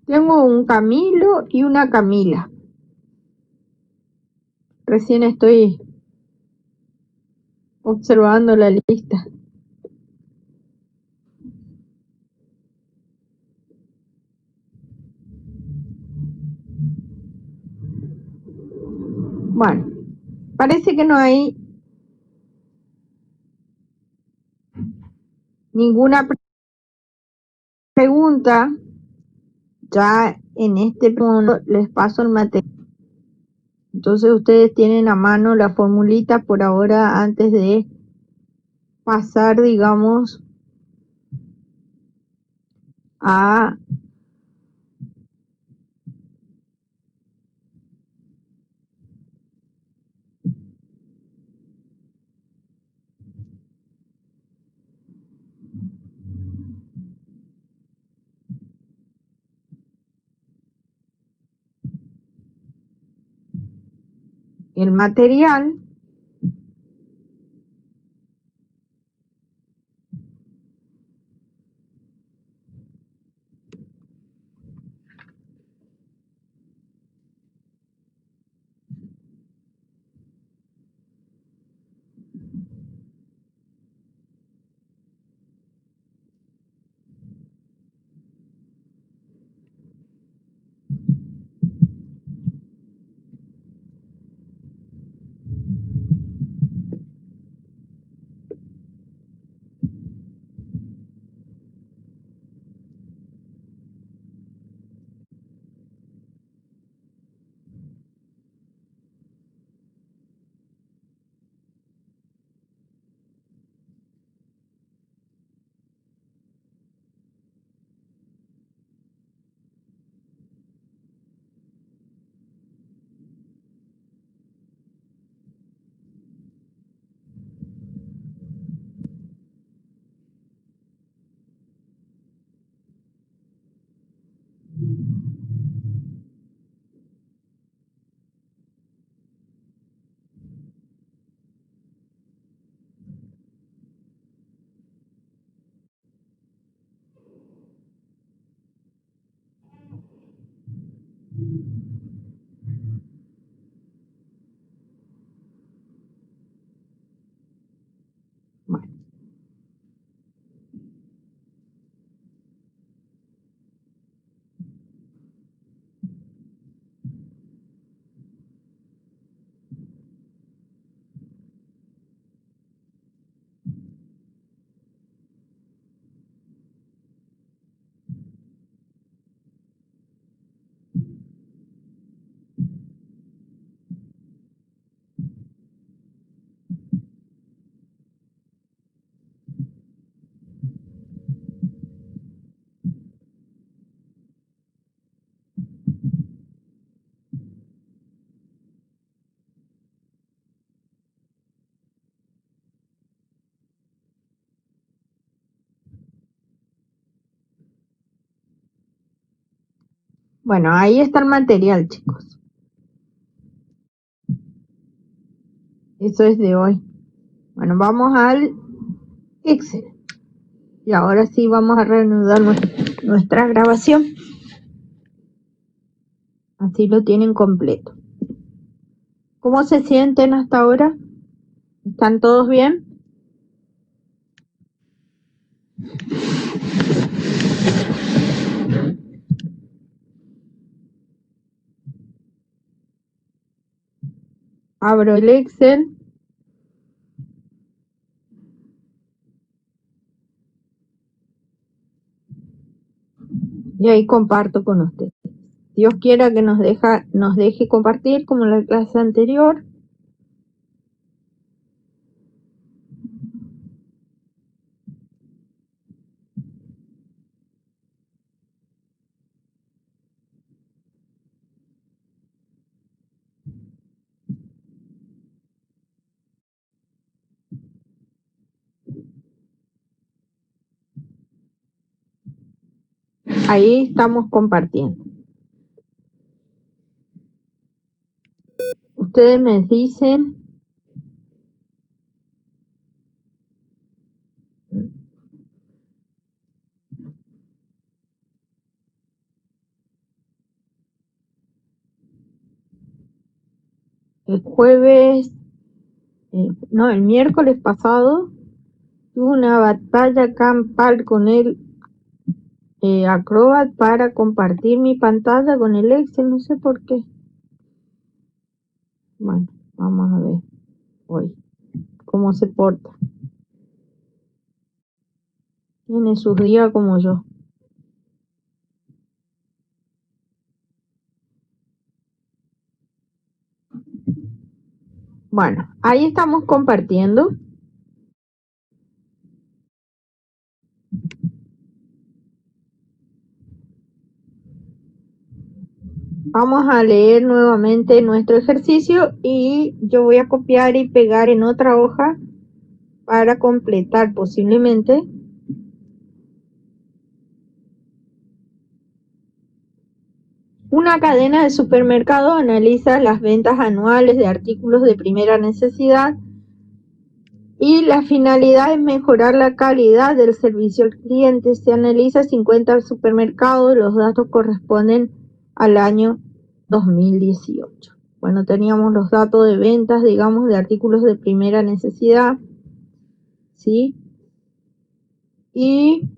Tengo un Camilo y una Camila. Recién estoy observando la lista. Bueno, parece que no hay ninguna pregunta. Ya en este punto les paso el material. Entonces ustedes tienen a mano la formulita por ahora antes de pasar, digamos, a el material. Bueno, bueno, ahí está el material, chicos. Eso es de hoy. Bueno, vamos al Excel. Y ahora sí vamos a reanudar nuestra grabación. Así lo tienen completo. ¿Cómo se sienten hasta ahora? ¿Están todos bien? Abro el Excel. Y ahí comparto con ustedes. Dios quiera que nos deje compartir como en la clase anterior. Ahí estamos compartiendo. Ustedes me dicen el jueves, no, el miércoles pasado, tuve una batalla campal con el Acrobat para compartir mi pantalla con el Excel, no sé por qué. Bueno, vamos a ver hoy cómo se porta. Tiene sus días como yo. Bueno, ahí estamos compartiendo. Vamos a leer nuevamente nuestro ejercicio y yo voy a copiar y pegar en otra hoja para completar posiblemente. Una cadena de supermercado analiza las ventas anuales de artículos de primera necesidad y la finalidad es mejorar la calidad del servicio al cliente. Se analiza 50 supermercados, los datos corresponden al año 2018. Bueno, teníamos los datos de ventas, digamos, de artículos de primera necesidad, ¿sí? Y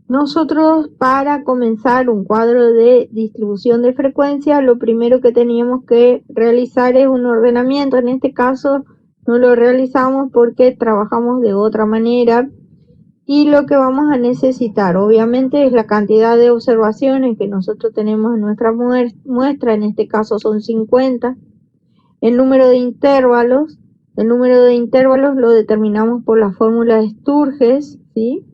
nosotros, para comenzar un cuadro de distribución de frecuencia, lo primero que teníamos que realizar es un ordenamiento. En este caso no lo realizamos porque trabajamos de otra manera, y lo que vamos a necesitar obviamente es la cantidad de observaciones que nosotros tenemos en nuestra muestra. En este caso son 50. El número de intervalos lo determinamos por la fórmula de Sturges, ¿sí?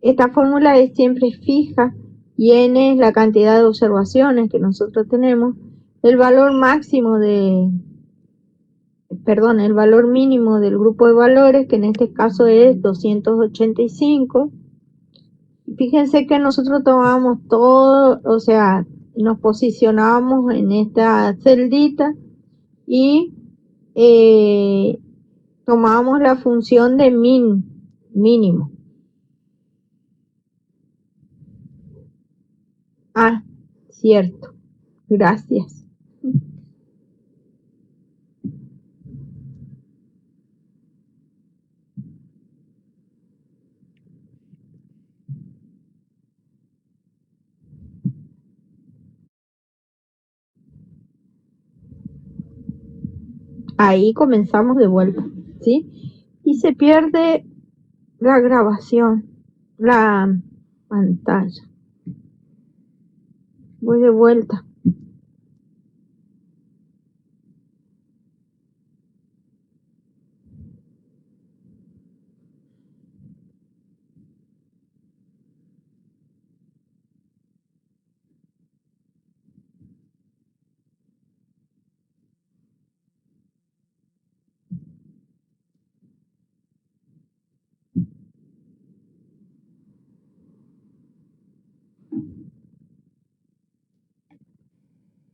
Esta fórmula es siempre fija y n es la cantidad de observaciones que nosotros tenemos. El valor mínimo del grupo de valores, que en este caso es 285. Fíjense que nosotros tomamos todo, o sea, nos posicionábamos en esta celdita y tomábamos la función de mínimo. Ah, cierto. Gracias. Ahí comenzamos de vuelta, ¿sí? Y se pierde la grabación, la pantalla. Voy de vuelta.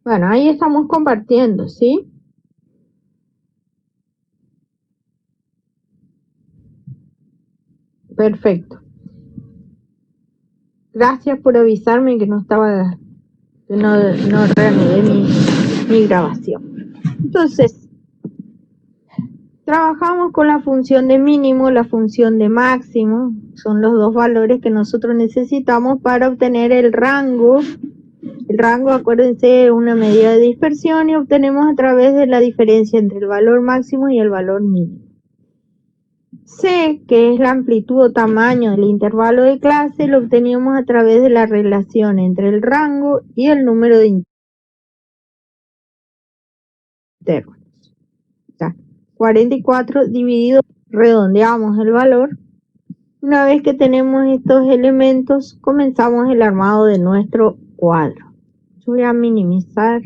Bueno, ahí estamos compartiendo, ¿sí? Perfecto. Gracias por avisarme que no reanudé mi grabación. Entonces, trabajamos con la función de mínimo, la función de máximo. Son los dos valores que nosotros necesitamos para obtener el rango. El rango, acuérdense, es una medida de dispersión y obtenemos a través de la diferencia entre el valor máximo y el valor mínimo. C, que es la amplitud o tamaño del intervalo de clase, lo obteníamos a través de la relación entre el rango y el número de intervalos. O sea, 44 dividido, redondeamos el valor. Una vez que tenemos estos elementos, comenzamos el armado de nuestro cuadro. Yo voy a minimizar.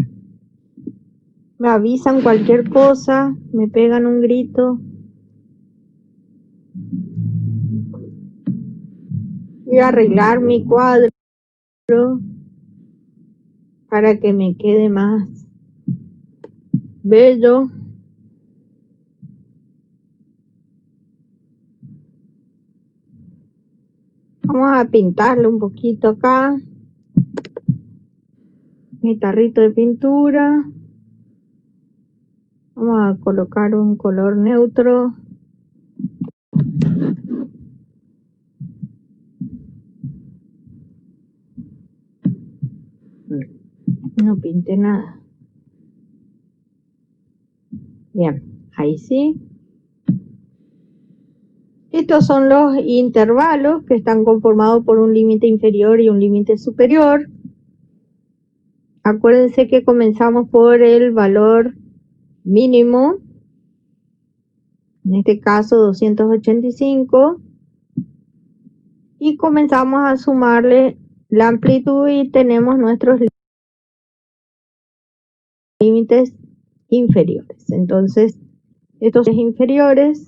Me avisan cualquier cosa, me pegan un grito. Voy a arreglar mi cuadro para que me quede más bello. Vamos a pintarle un poquito acá. Mi tarrito de pintura. Vamos a colocar un color neutro. No pinte nada. Bien, ahí sí. Estos son los intervalos que están conformados por un límite inferior y un límite superior. Acuérdense que comenzamos por el valor mínimo, en este caso 285, y comenzamos a sumarle la amplitud y tenemos nuestros límites inferiores. Entonces, estos inferiores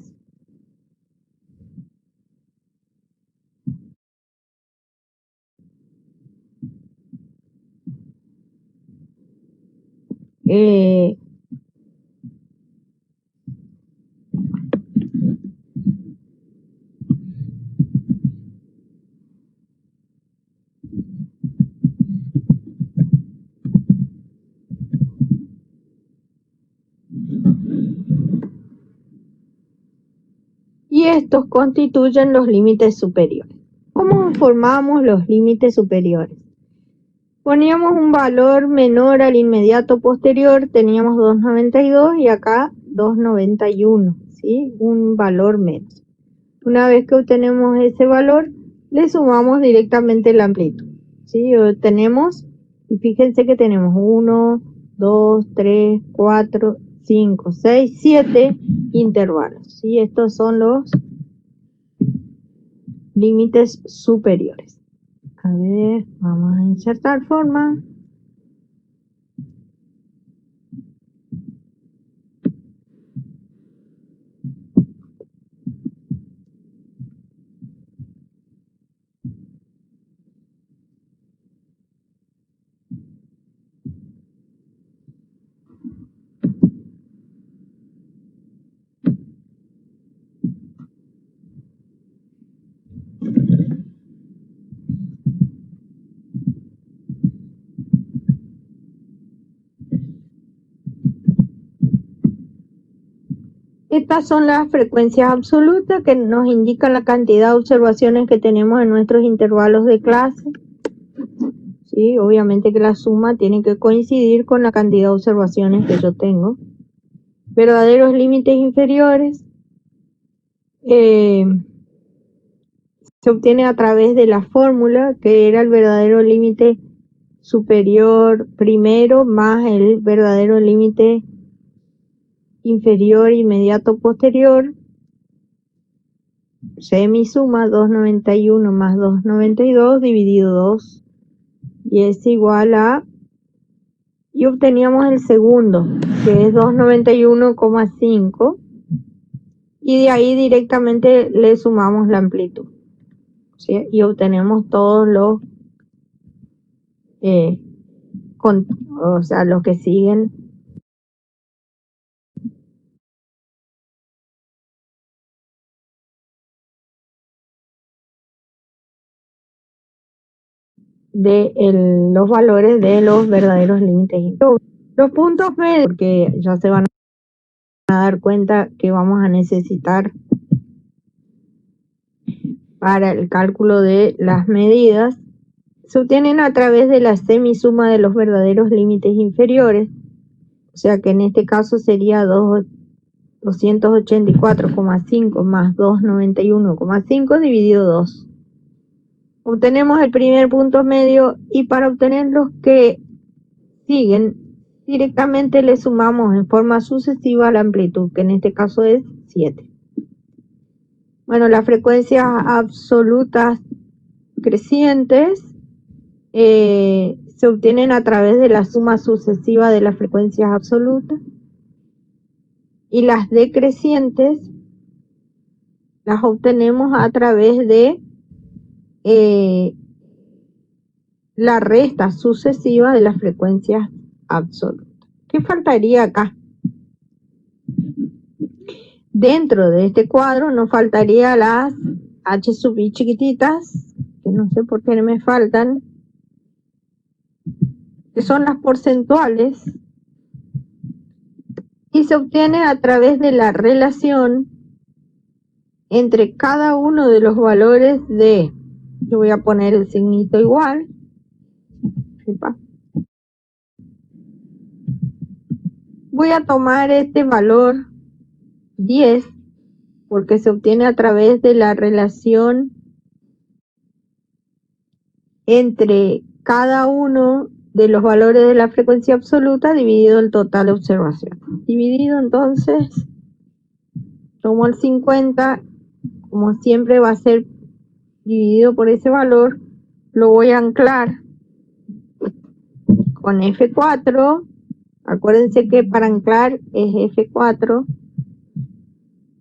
y estos constituyen los límites superiores. ¿Cómo formamos los límites superiores? Poníamos un valor menor al inmediato posterior, teníamos 292 y acá 291, ¿sí? Un valor menos. Una vez que obtenemos ese valor, le sumamos directamente la amplitud, ¿sí? Obtenemos, y fíjense que tenemos 1, 2, 3, 4, 5, 6, 7 intervalos, ¿sí? Estos son los límites superiores. A ver, vamos a insertar forma. Estas son las frecuencias absolutas que nos indican la cantidad de observaciones que tenemos en nuestros intervalos de clase. ¿Sí? Obviamente que la suma tiene que coincidir con la cantidad de observaciones que yo tengo. Verdaderos límites inferiores se obtiene a través de la fórmula que era el verdadero límite superior primero más el verdadero límite inferior inmediato posterior, semisuma 291 más 292 dividido 2, y es igual a, y obteníamos el segundo, que es 291,5, y de ahí directamente le sumamos la amplitud, ¿sí? Y obtenemos todos los los que siguen de los valores de los verdaderos límites inferiores. Los puntos medios, porque ya se van a dar cuenta que vamos a necesitar para el cálculo de las medidas, se obtienen a través de la semisuma de los verdaderos límites inferiores, o sea que en este caso sería 284,5 más 291,5 dividido 2. Obtenemos el primer punto medio y para obtener los que siguen, directamente le sumamos en forma sucesiva la amplitud, que en este caso es 7. Bueno, las frecuencias absolutas crecientes se obtienen a través de la suma sucesiva de las frecuencias absolutas, y las decrecientes las obtenemos a través de la resta sucesiva de las frecuencias absolutas. ¿Qué faltaría acá? Dentro de este cuadro nos faltaría las h sub i chiquititas, que no sé por qué no me faltan, que son las porcentuales, y se obtiene a través de la relación entre cada uno de los valores de, yo voy a poner el signito igual, voy a tomar este valor 10 porque se obtiene a través de la relación entre cada uno de los valores de la frecuencia absoluta dividido el total de observación. Dividido, entonces, tomo el 50, como siempre va a ser dividido por ese valor, lo voy a anclar con F4. Acuérdense que para anclar es F4,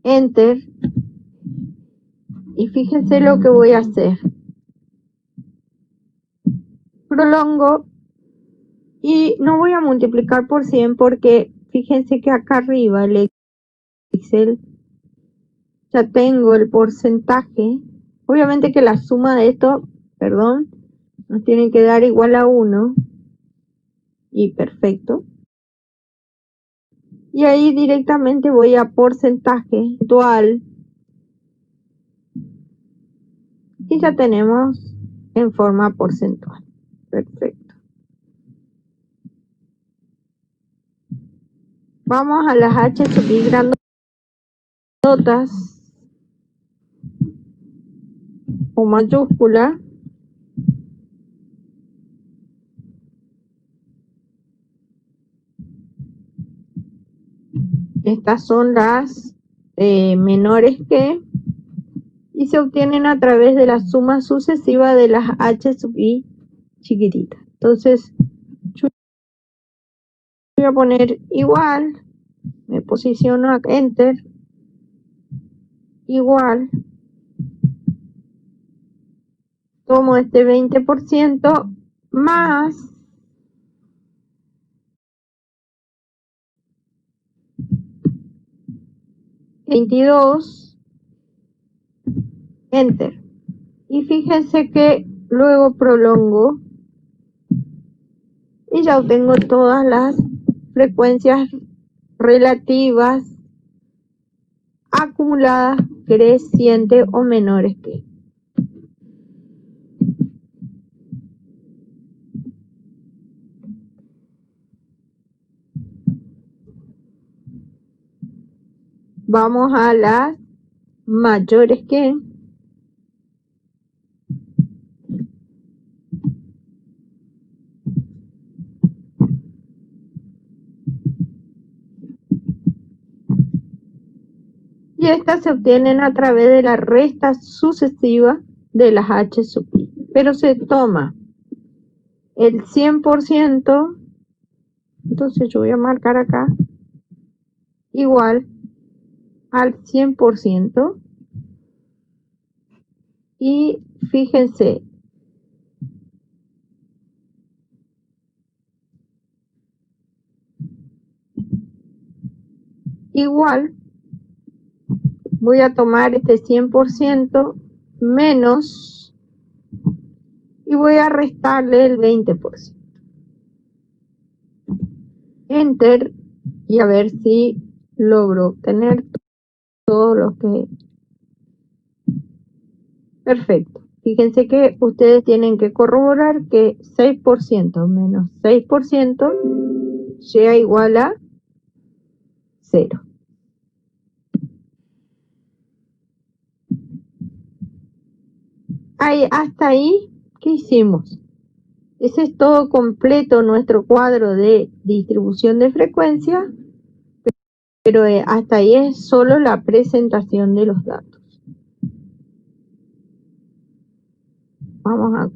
Enter, y fíjense lo que voy a hacer. Prolongo y no voy a multiplicar por 100 porque fíjense que acá arriba el Excel ya tengo el porcentaje. Obviamente que la suma de esto, nos tiene que dar igual a 1 y perfecto. Y ahí directamente voy a porcentaje dual y ya tenemos en forma porcentual. Perfecto. Vamos a las H sub I grandotas o mayúscula. Estas son las menores que, y se obtienen a través de la suma sucesiva de las H sub I chiquititas. Entonces, yo voy a poner igual, me posiciono a Enter, igual, tomo este 20% más $22, Enter. Y fíjense que luego prolongo y ya obtengo todas las frecuencias relativas acumuladas crecientes o menores que. Vamos a las mayores que. Y estas se obtienen a través de la resta sucesiva de las H sub I. Pero se toma el 100%, entonces yo voy a marcar acá, igual al 100%. Y fíjense, igual voy a tomar este 100% menos y voy a restarle el 20%. Enter y a ver si logro obtener todo lo que. Perfecto. Fíjense que ustedes tienen que corroborar que 6% menos 6% sea igual a 0. Hasta ahí, ¿qué hicimos? Ese es todo completo nuestro cuadro de distribución de frecuencia, pero hasta ahí es solo la presentación de los datos. Vamos a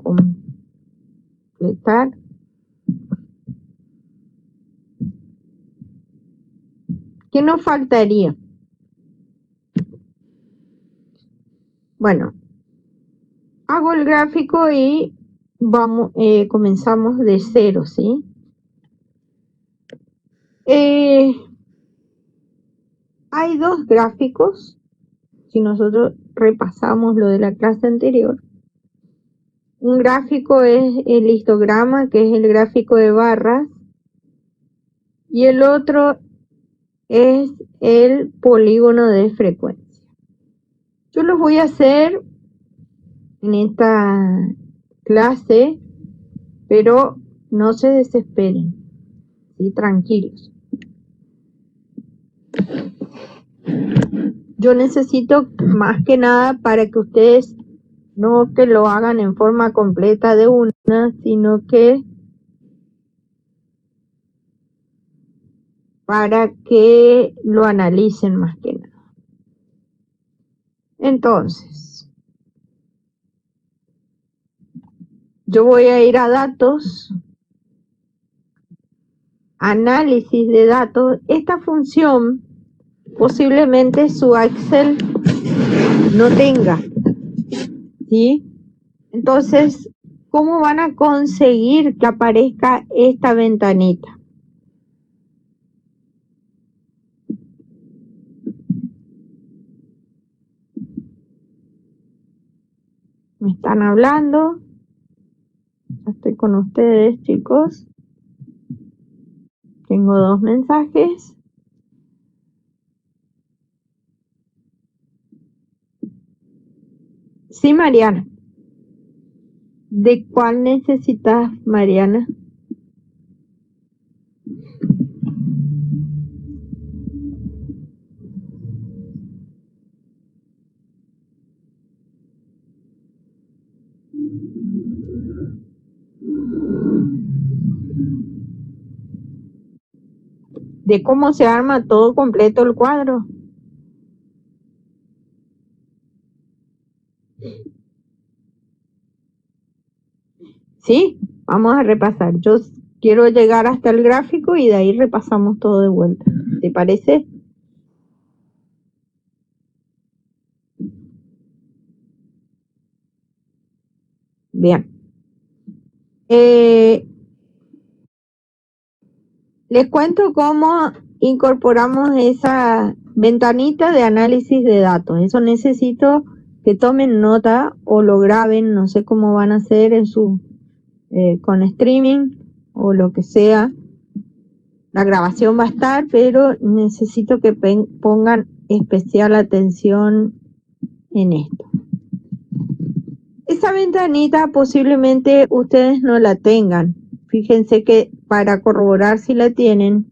completar. ¿Qué nos faltaría? Bueno, hago el gráfico y comenzamos de cero, ¿sí? Hay dos gráficos, si nosotros repasamos lo de la clase anterior. Un gráfico es el histograma, que es el gráfico de barras, y el otro es el polígono de frecuencia. Yo los voy a hacer en esta clase, pero no se desesperen, ¿sí? Tranquilos. Yo necesito más que nada para que ustedes no que lo hagan en forma completa de una, sino que para que lo analicen más que nada. Entonces, yo voy a ir a datos, análisis de datos. Esta función posiblemente su Excel no tenga, ¿sí? Entonces, ¿cómo van a conseguir que aparezca esta ventanita? Me están hablando. Ya estoy con ustedes, chicos. Tengo 2 mensajes. Sí, Mariana. ¿De cuál necesitas, Mariana? ¿De cómo se arma todo completo el cuadro? Sí, vamos a repasar. Yo quiero llegar hasta el gráfico y de ahí repasamos todo de vuelta. ¿Te parece? Bien. Les cuento cómo incorporamos esa ventanita de análisis de datos. Eso necesito que tomen nota o lo graben, no sé cómo van a hacer en su con streaming o lo que sea. La grabación va a estar, pero necesito que pongan especial atención en esto. Esa ventanita posiblemente ustedes no la tengan. Fíjense que para corroborar si la tienen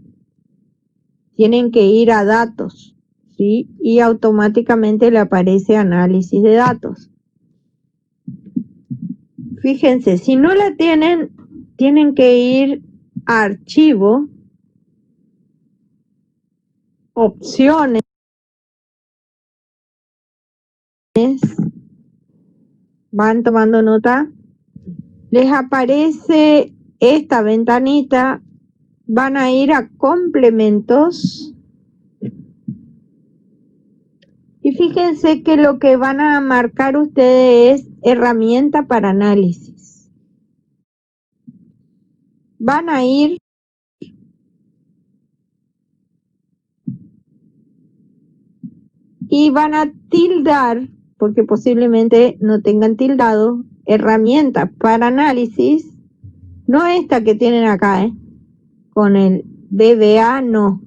que ir a datos, ¿sí? Y automáticamente le aparece análisis de datos. Fíjense, si no la tienen, tienen que ir a archivo, opciones, van tomando nota, les aparece esta ventanita, van a ir a complementos y fíjense que lo que van a marcar ustedes es herramienta para análisis. Van a ir y van a tildar, porque posiblemente no tengan tildado, herramienta para análisis, no esta que tienen acá, con el BBA, no.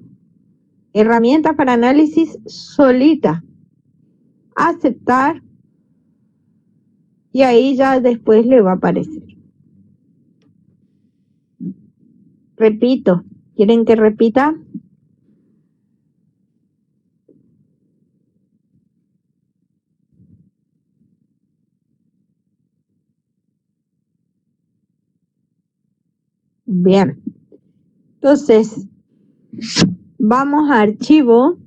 Herramienta para análisis solita. Aceptar y ahí ya después le va a aparecer. Repito, ¿quieren que repita? Bien. Entonces, vamos a archivo,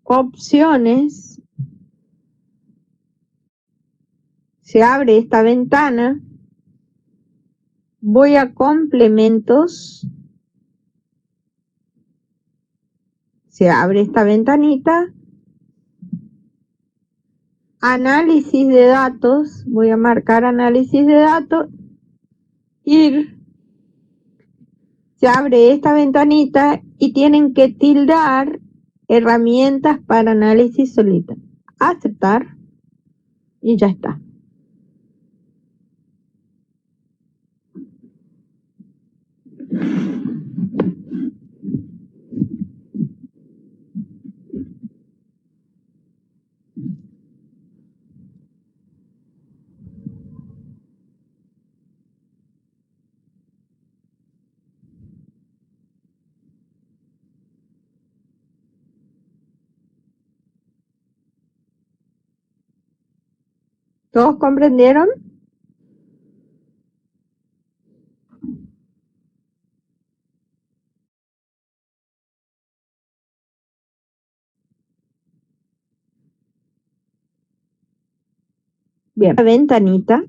opciones, se abre esta ventana, voy a complementos, se abre esta ventanita, análisis de datos, voy a marcar análisis de datos, ir, se abre esta ventanita y tienen que tildar herramientas para análisis solita, aceptar y ya está. ¿Todos comprendieron? Bien, la ventanita.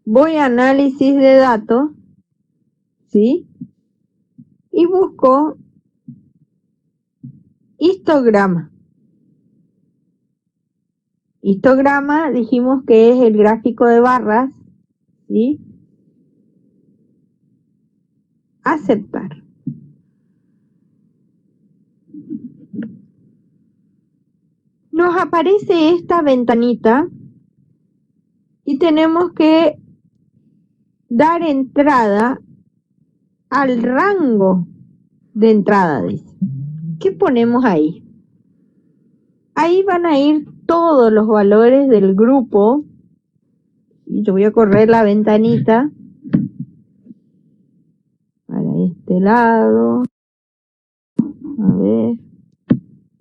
Voy a análisis de datos, ¿sí? Y busco histograma. Histograma dijimos que es el gráfico de barras, ¿sí? Aceptar. Nos aparece esta ventanita y tenemos que dar entrada al rango de entrada, dice. ¿Qué ponemos ahí? Ahí van a ir todos los valores del grupo. Y yo voy a correr la ventanita para este lado. A ver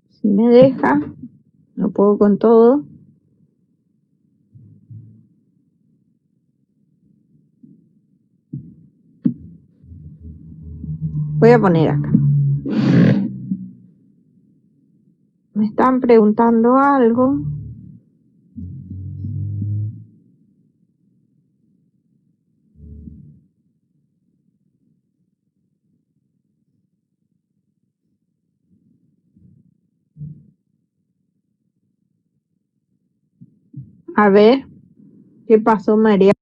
si me deja. No puedo con todo. Voy a poner acá. Me están preguntando algo. A ver, ¿qué pasó, Mariana?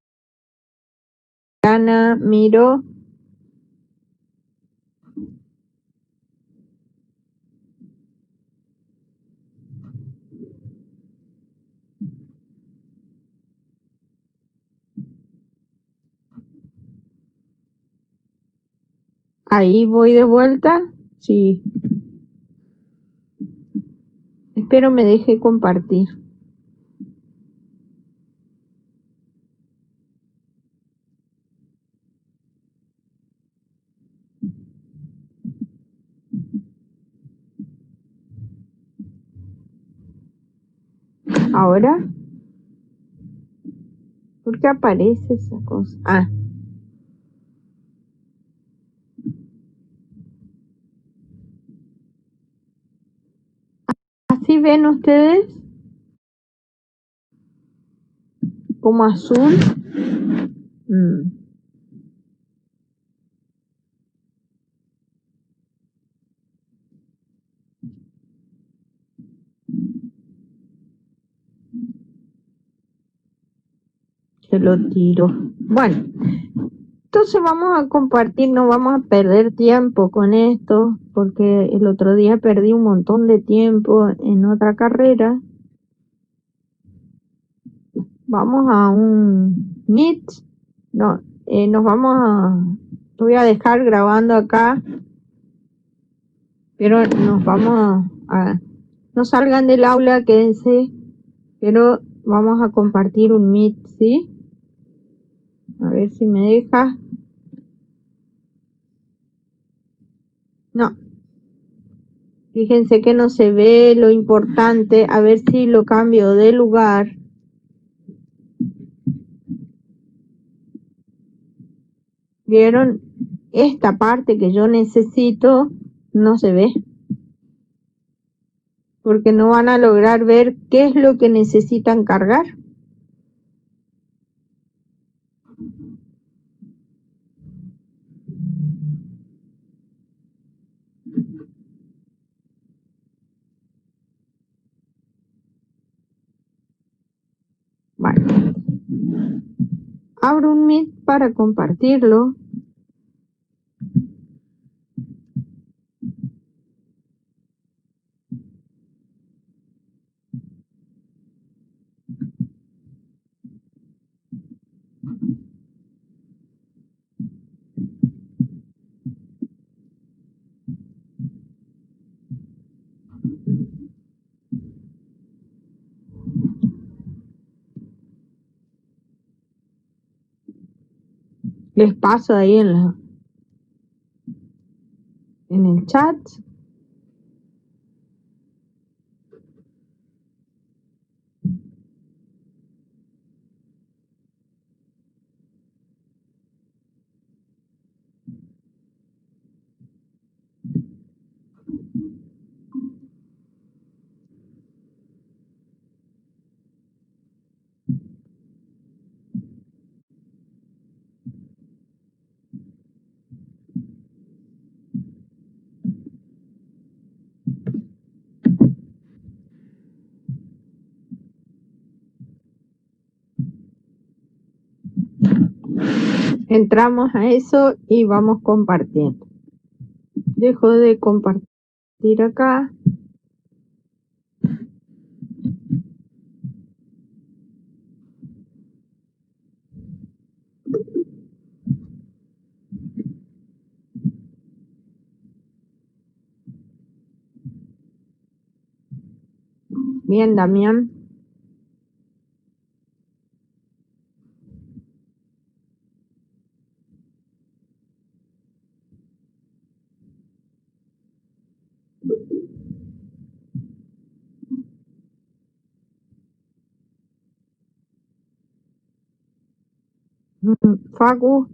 Miro. Ahí voy de vuelta. Sí. Espero me deje compartir. Ahora, ¿por qué aparece esa cosa? Ah, ¿así ven ustedes? Como azul. Se lo tiro. Bueno, entonces vamos a compartir, no vamos a perder tiempo con esto, porque el otro día perdí un montón de tiempo en otra carrera. Vamos a un Meet. No, nos vamos a... Voy a dejar grabando acá, pero nos vamos a... No salgan del aula, quédense, pero vamos a compartir un Meet, ¿sí? A ver si me deja. No. Fíjense que no se ve lo importante. A ver si lo cambio de lugar. ¿Vieron? Esta parte que yo necesito no se ve. Porque no van a lograr ver qué es lo que necesitan cargar. Vale. Abro un Meet para compartirlo. Les paso ahí en el chat. Entramos a eso y vamos compartiendo. Dejo de compartir acá. Bien, Damián. Facu.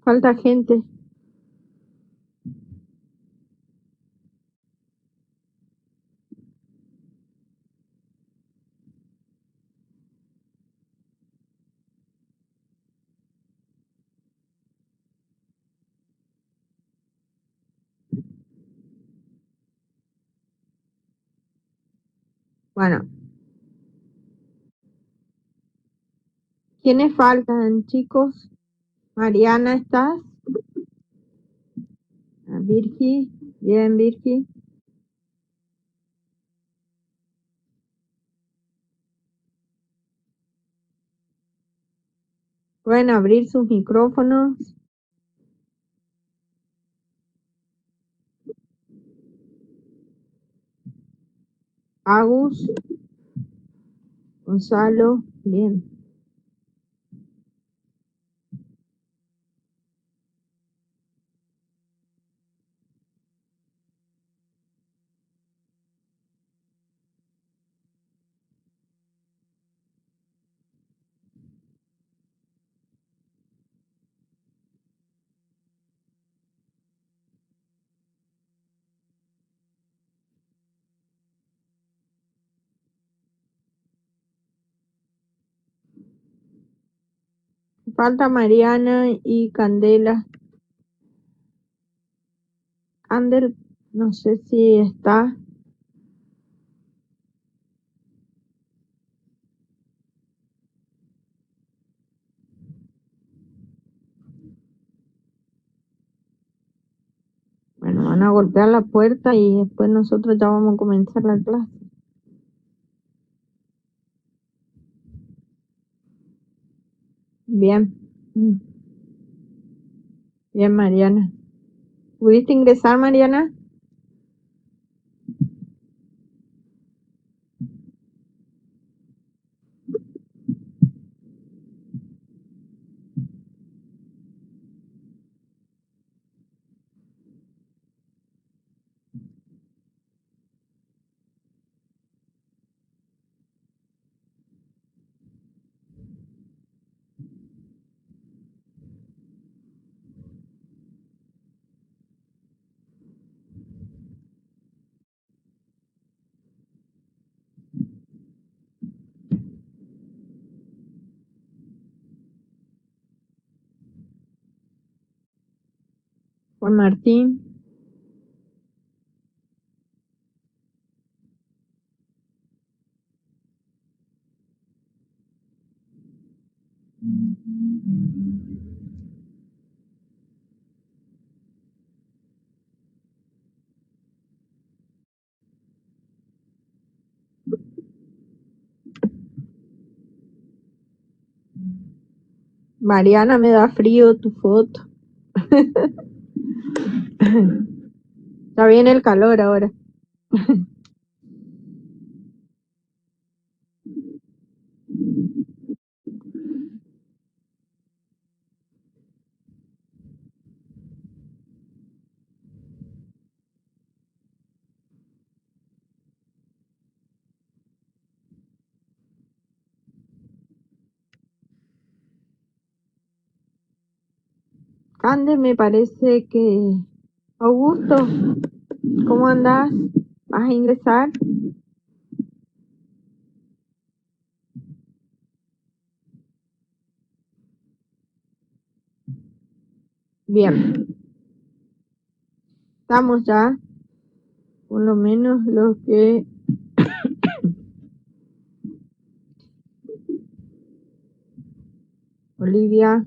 Falta gente. Bueno, ¿quiénes faltan, chicos? Mariana, ¿estás? Virgi. Bien, Virgi. Pueden abrir sus micrófonos. Agus. Gonzalo. Bien. Falta Mariana y Candela. Ander, no sé si está. Bueno, van a golpear la puerta y después nosotros ya vamos a comenzar la clase. Bien. Bien, Mariana. ¿Pudiste ingresar, Mariana? Juan Martín. Mariana, me da frío tu foto. Ya viene el calor ahora. Ande, me parece que... Augusto, ¿cómo andás? ¿Vas a ingresar? Bien, estamos ya, por lo menos los que... Olivia,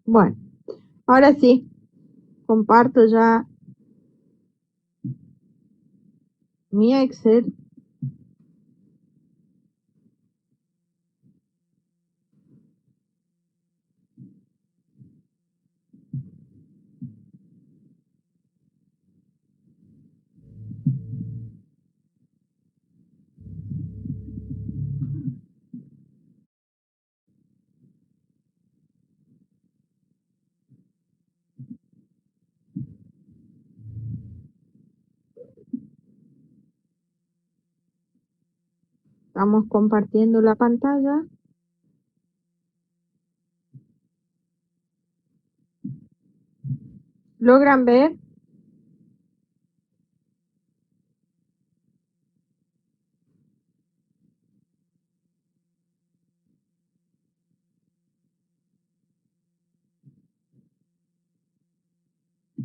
bueno, ahora sí, comparto ya mi Excel. Estamos compartiendo la pantalla. ¿Logran ver?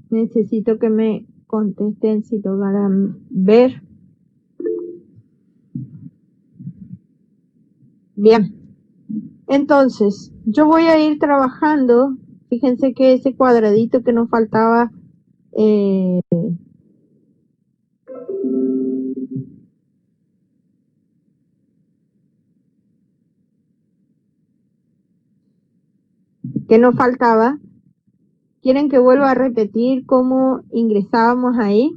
Necesito que me contesten si logran ver. Bien, entonces yo voy a ir trabajando. Fíjense que ese cuadradito que nos faltaba, ¿quieren que vuelva a repetir cómo ingresábamos ahí?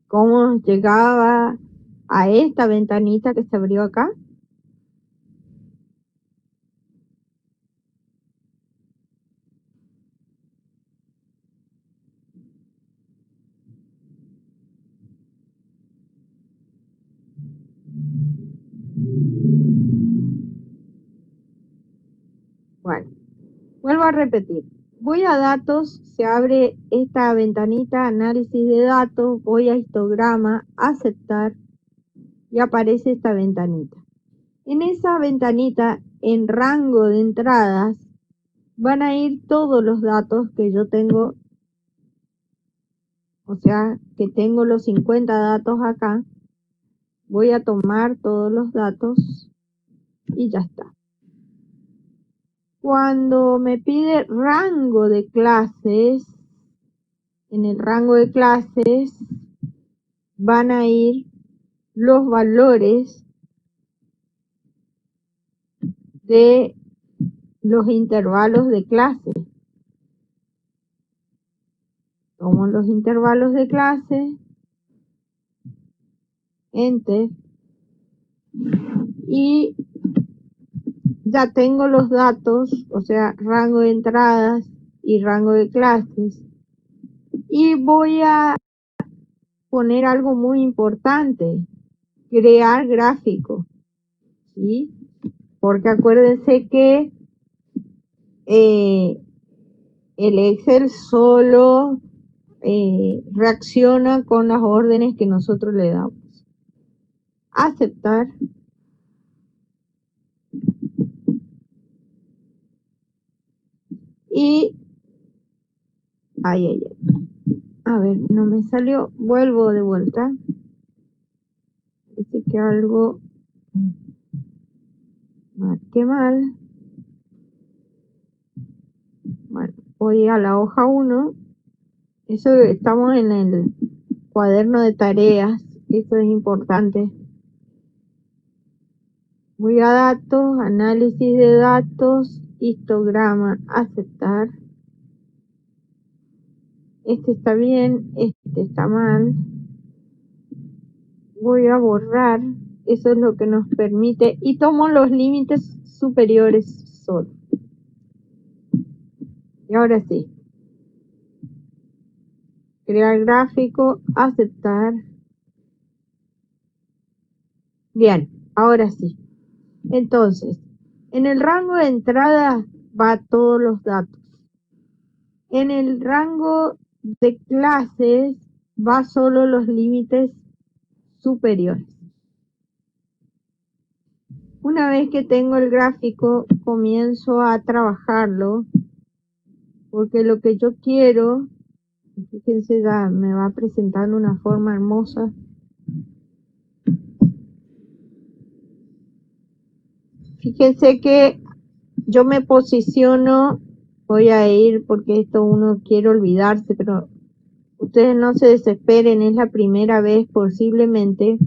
¿Cómo llegaba a esta ventanita que se abrió acá? Bueno, vuelvo a repetir. Voy a datos, se abre esta ventanita, análisis de datos, voy a histograma, aceptar y aparece esta ventanita. En esa ventanita, en rango de entradas, van a ir todos los datos que yo tengo, o sea, que tengo los 50 datos acá. Voy a tomar todos los datos y ya está. Cuando me pide rango de clases, en el rango de clases van a ir los valores de los intervalos de clase. Tomo los intervalos de clase, Enter, y ya tengo los datos, o sea, rango de entradas y rango de clases. Y voy a poner algo muy importante, crear gráfico, ¿sí? Porque acuérdense que el Excel solo reacciona con las órdenes que nosotros le damos. Aceptar. Y a ver, no me salió, vuelvo de vuelta. Dice que algo marqué mal. Bueno, voy a la hoja 1. Eso, estamos en el cuaderno de tareas, eso es importante. Voy a datos, análisis de datos, histograma, aceptar. Este está bien, este está mal. Voy a borrar, eso es lo que nos permite, y tomo los límites superiores solo. Y ahora sí. Crear gráfico, aceptar. Bien, ahora sí. Entonces, en el rango de entrada va todos los datos. En el rango de clases va solo los límites superiores. Una vez que tengo el gráfico, comienzo a trabajarlo, porque lo que yo quiero, fíjense, ya me va presentando una forma hermosa. Fíjense que yo me posiciono, voy a ir porque esto uno quiere olvidarse, pero ustedes no se desesperen, es la primera vez posiblemente.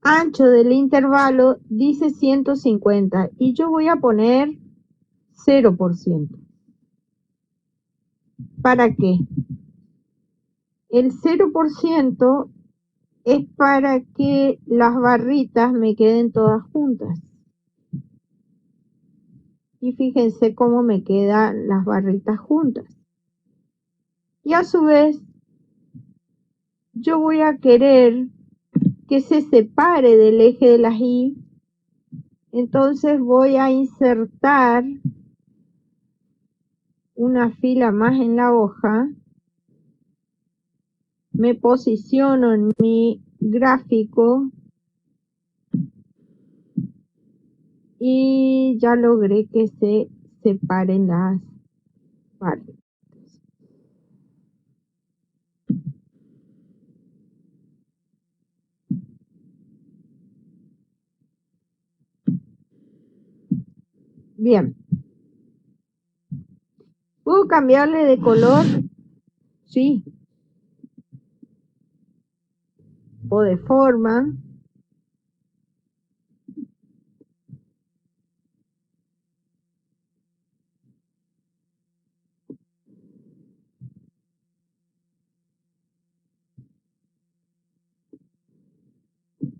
Ancho del intervalo dice 150 y yo voy a poner 0%. ¿Para qué? El 0% es para que las barritas me queden todas juntas. Y fíjense cómo me quedan las barritas juntas. Y a su vez, yo voy a querer que se separe del eje de las Y. Entonces voy a insertar una fila más en la hoja. Me posiciono en mi gráfico y ya logré que se separen las partes. Bien. ¿Puedo cambiarle de color? Sí. O de forma.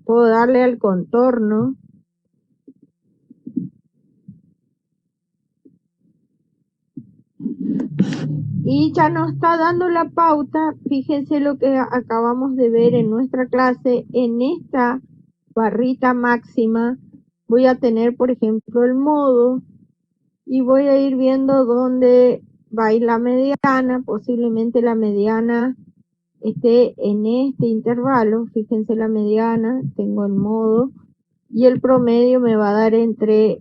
Puedo darle al contorno. Y ya nos está dando la pauta. Fíjense lo que acabamos de ver en nuestra clase. En esta barrita máxima voy a tener, por ejemplo, el modo. Y voy a ir viendo dónde va a ir la mediana. Posiblemente la mediana esté en este intervalo. Fíjense la mediana, tengo el modo. Y el promedio me va a dar entre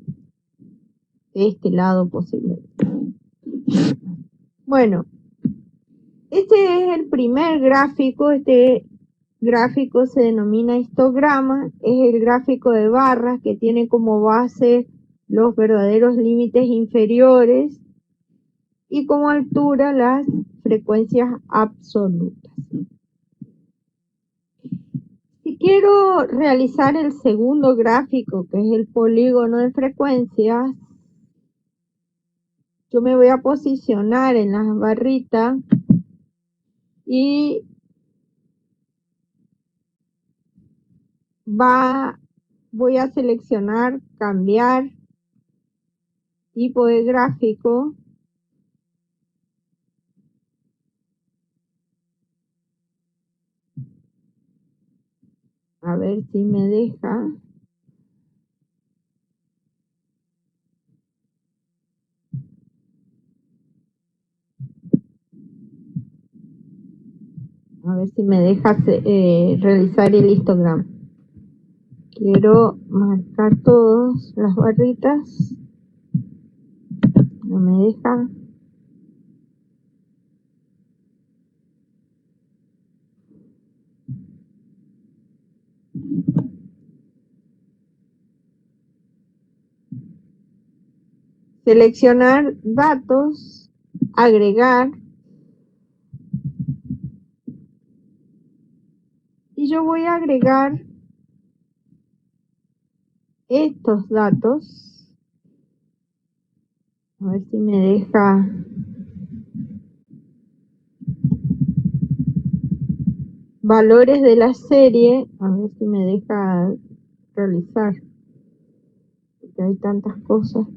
este lado posiblemente. Bueno, este es el primer gráfico. Este gráfico se denomina histograma. Es el gráfico de barras que tiene como base los verdaderos límites inferiores y como altura las frecuencias absolutas. Si quiero realizar el segundo gráfico, que es el polígono de frecuencias, yo me voy a posicionar en las barritas y voy a seleccionar cambiar tipo de gráfico. A ver si me deja. A ver si me deja realizar el histograma. Quiero marcar todas las barritas. No me deja. Seleccionar datos, agregar. Y yo voy a agregar estos datos. A ver si me deja. Valores de la serie. A ver si me deja realizar. Porque hay tantas cosas.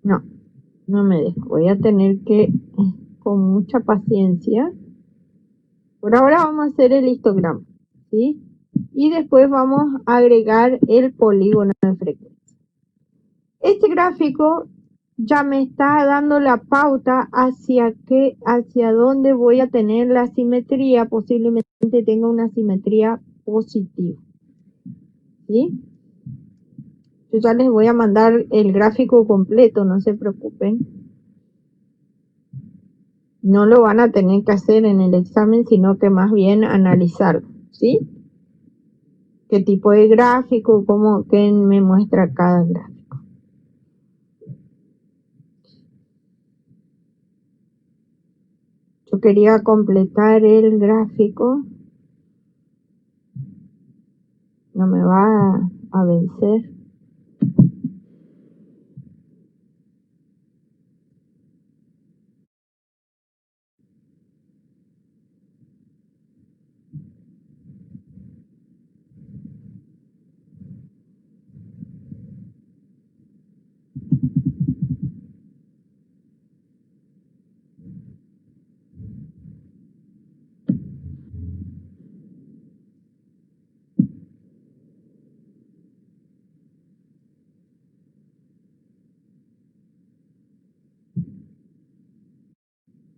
No, no me deja. Voy a tener que, con mucha paciencia. Por ahora vamos a hacer el histograma, ¿sí? Y después vamos a agregar el polígono de frecuencia. Este gráfico ya me está dando la pauta hacia dónde voy a tener la simetría. Posiblemente tenga una simetría positiva, ¿sí? Yo ya les voy a mandar el gráfico completo, no se preocupen. No lo van a tener que hacer en el examen, sino que más bien analizarlo, ¿sí? ¿Qué tipo de gráfico? ¿Qué me muestra cada gráfico? Yo quería completar el gráfico. No me va a vencer.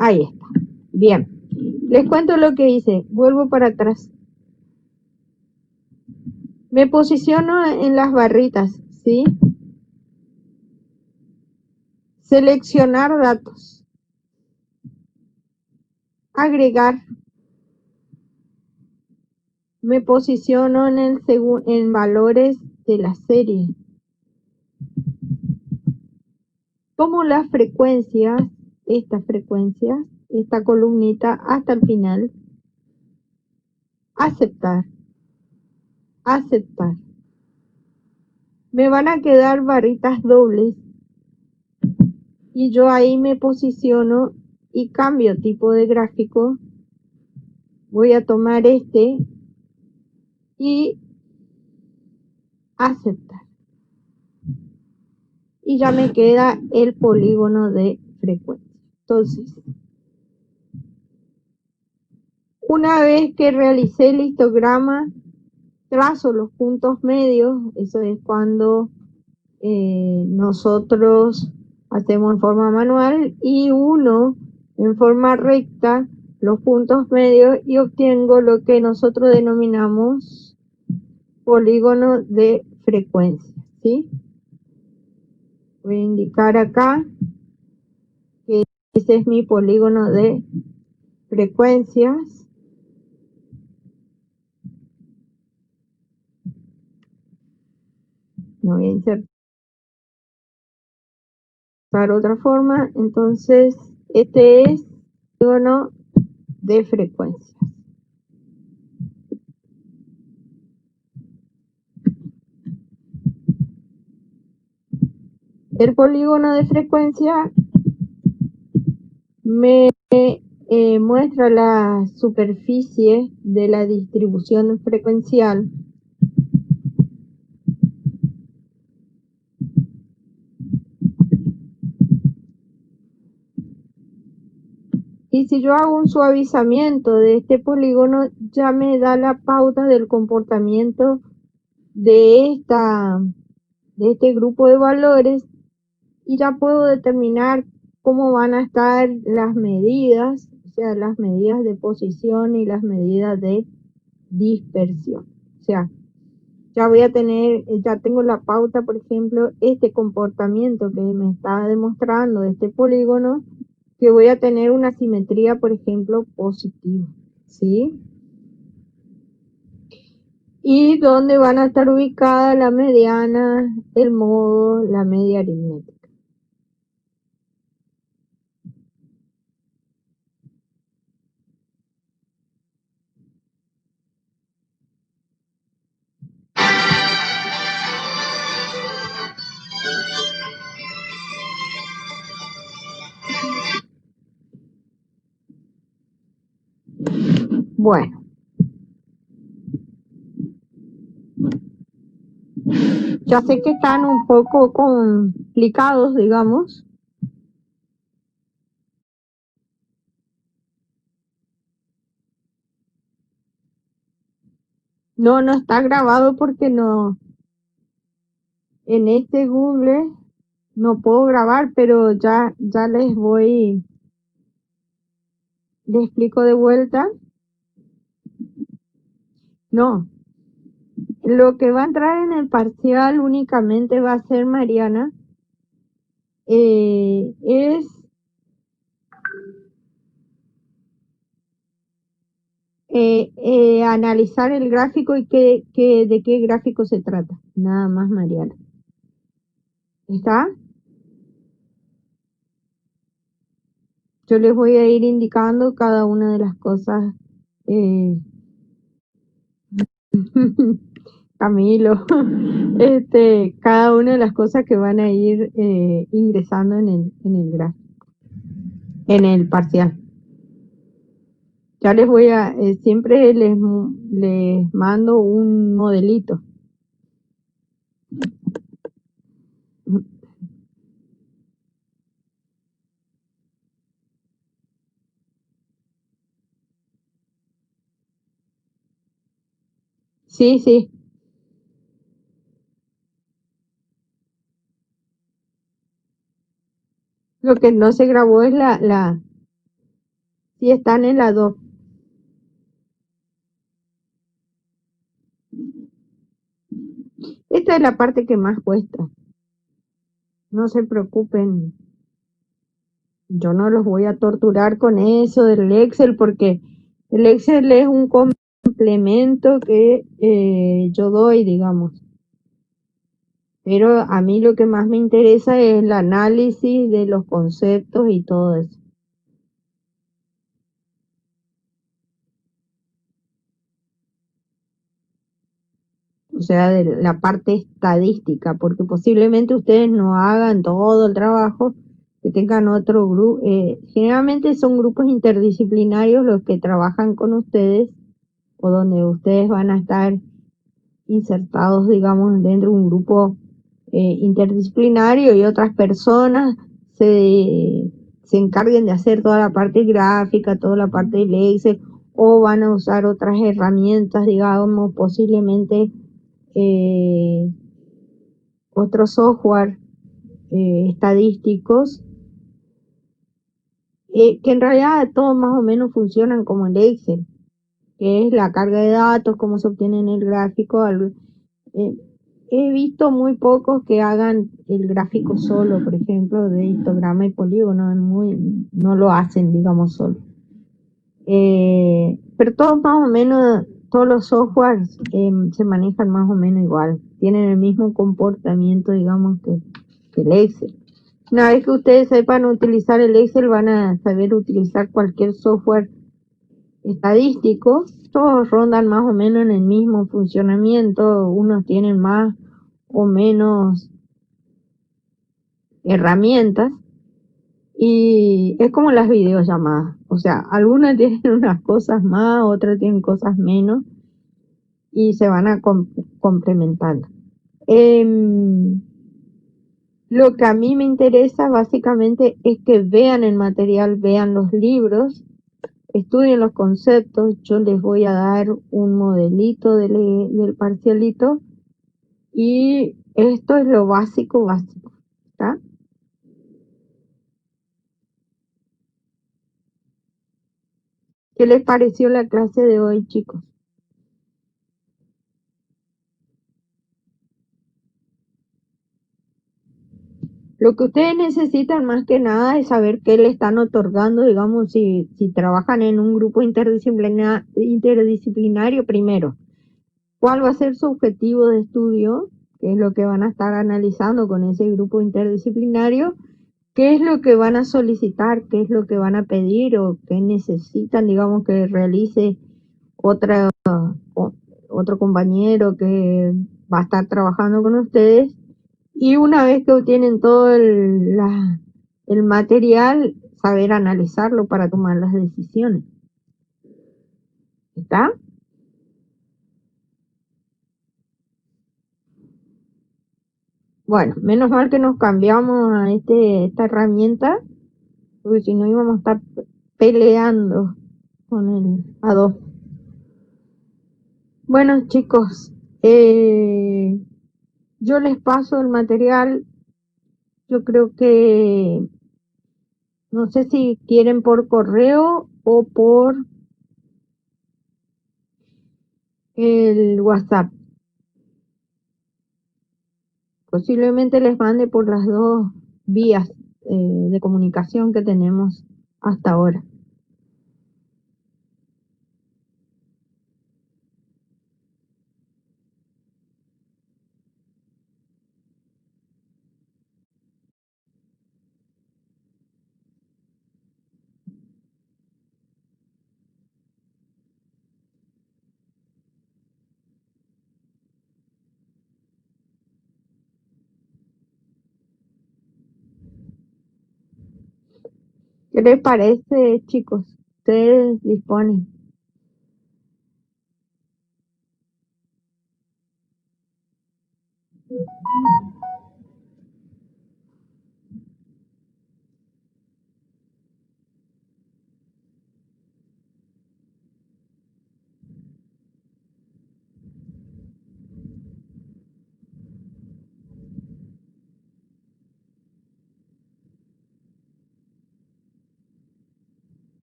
Ahí está. Bien. Les cuento lo que hice. Vuelvo para atrás. Me posiciono en las barritas, ¿sí? Seleccionar datos. Agregar. Me posiciono en valores de la serie. Tomo las frecuencias, esta columnita hasta el final. Aceptar. Aceptar. Me van a quedar barritas dobles. Y yo ahí me posiciono y cambio tipo de gráfico. Voy a tomar este y aceptar. Y ya me queda el polígono de frecuencia. Entonces, una vez que realicé el histograma, trazo los puntos medios. Eso es cuando nosotros hacemos en forma manual, y uno en forma recta los puntos medios y obtengo lo que nosotros denominamos polígono de frecuencia, ¿sí? Voy a indicar acá que ese es mi polígono de frecuencias. Lo voy a insertar otra forma. Entonces, este es el polígono de frecuencias. El polígono de frecuencia me muestra la superficie de la distribución frecuencial y si yo hago un suavizamiento de este polígono ya me da la pauta del comportamiento de este grupo de valores y ya puedo determinar cómo van a estar las medidas, o sea, las medidas de posición y las medidas de dispersión. O sea, ya tengo la pauta, por ejemplo, este comportamiento que me está demostrando este polígono, que voy a tener una simetría, por ejemplo, positiva, ¿sí? Y donde van a estar ubicadas la mediana, el modo, la media aritmética. Bueno, ya sé que están un poco complicados, digamos. No, no está grabado porque no, en este Google no puedo grabar, pero ya les explico de vuelta. No, lo que va a entrar en el parcial únicamente va a ser, Mariana, es analizar el gráfico y de qué gráfico se trata. Nada más, Mariana. ¿Está? Yo les voy a ir indicando cada una de las cosas. Camilo, cada una de las cosas que van a ir ingresando en el gráfico, en el parcial. Ya siempre les mando un modelito. Sí, sí. Lo que no se grabó es si están en la 2. Esta es la parte que más cuesta. No se preocupen. Yo no los voy a torturar con eso del Excel porque el Excel es un complemento que yo doy, digamos. Pero a mí lo que más me interesa es el análisis de los conceptos y todo eso. O sea, de la parte estadística, porque posiblemente ustedes no hagan todo el trabajo, que tengan otro grupo. Generalmente son grupos interdisciplinarios los que trabajan con ustedes o donde ustedes van a estar insertados, digamos, dentro de un grupo interdisciplinario y otras personas se encarguen de hacer toda la parte gráfica, toda la parte del Excel, o van a usar otras herramientas, digamos, posiblemente eh, otros software estadísticos, que en realidad todos más o menos funcionan como el Excel, que es la carga de datos, cómo se obtiene en el gráfico, Eh, he visto muy pocos que hagan el gráfico solo, por ejemplo, de histograma y polígono, no lo hacen, digamos, solo. Pero todos más o menos, todos los softwares se manejan más o menos igual, tienen el mismo comportamiento, digamos, que el Excel. Una vez que ustedes sepan utilizar el Excel, van a saber utilizar cualquier software estadístico. Todos rondan más o menos en el mismo funcionamiento, unos tienen más o menos herramientas, y es como las videollamadas, o sea, algunas tienen unas cosas más, otras tienen cosas menos, y se van a complementando. Lo que a mí me interesa básicamente es que vean el material, vean los libros, estudien los conceptos. Yo les voy a dar un modelito del parcialito, y esto es lo básico, ¿está? ¿Qué les pareció la clase de hoy, chicos? Lo que ustedes necesitan más que nada es saber qué le están otorgando, digamos, si trabajan en un grupo interdisciplinario primero. ¿Cuál va a ser su objetivo de estudio? ¿Qué es lo que van a estar analizando con ese grupo interdisciplinario? ¿Qué es lo que van a solicitar? ¿Qué es lo que van a pedir? ¿O qué necesitan, digamos, que realice otra, otro compañero que va a estar trabajando con ustedes? Y una vez que obtienen todo el material, saber analizarlo para tomar las decisiones. ¿Está? Bueno, menos mal que nos cambiamos a esta herramienta, porque si no íbamos a estar peleando con el A2. Bueno, chicos, yo les paso el material. Yo creo que, no sé si quieren por correo o por el WhatsApp. Posiblemente les mande por las dos vías de comunicación que tenemos hasta ahora. ¿Qué les parece, chicos? Ustedes disponen.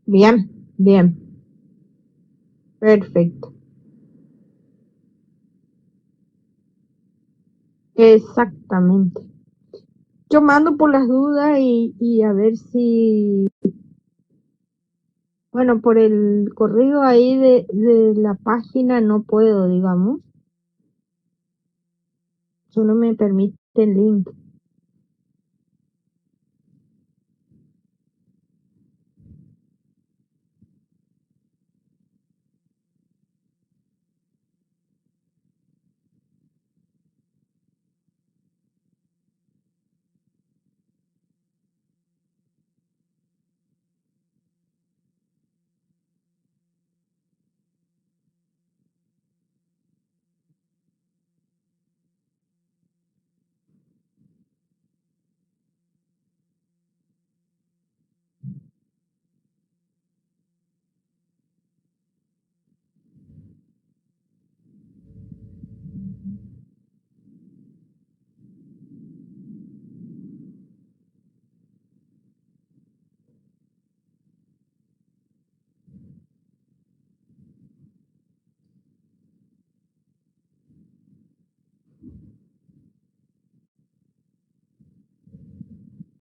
Bien, bien, perfecto. Exactamente. Yo mando por las dudas y a ver si, bueno, por el correo ahí de la página no puedo, digamos. Solo me permite el link.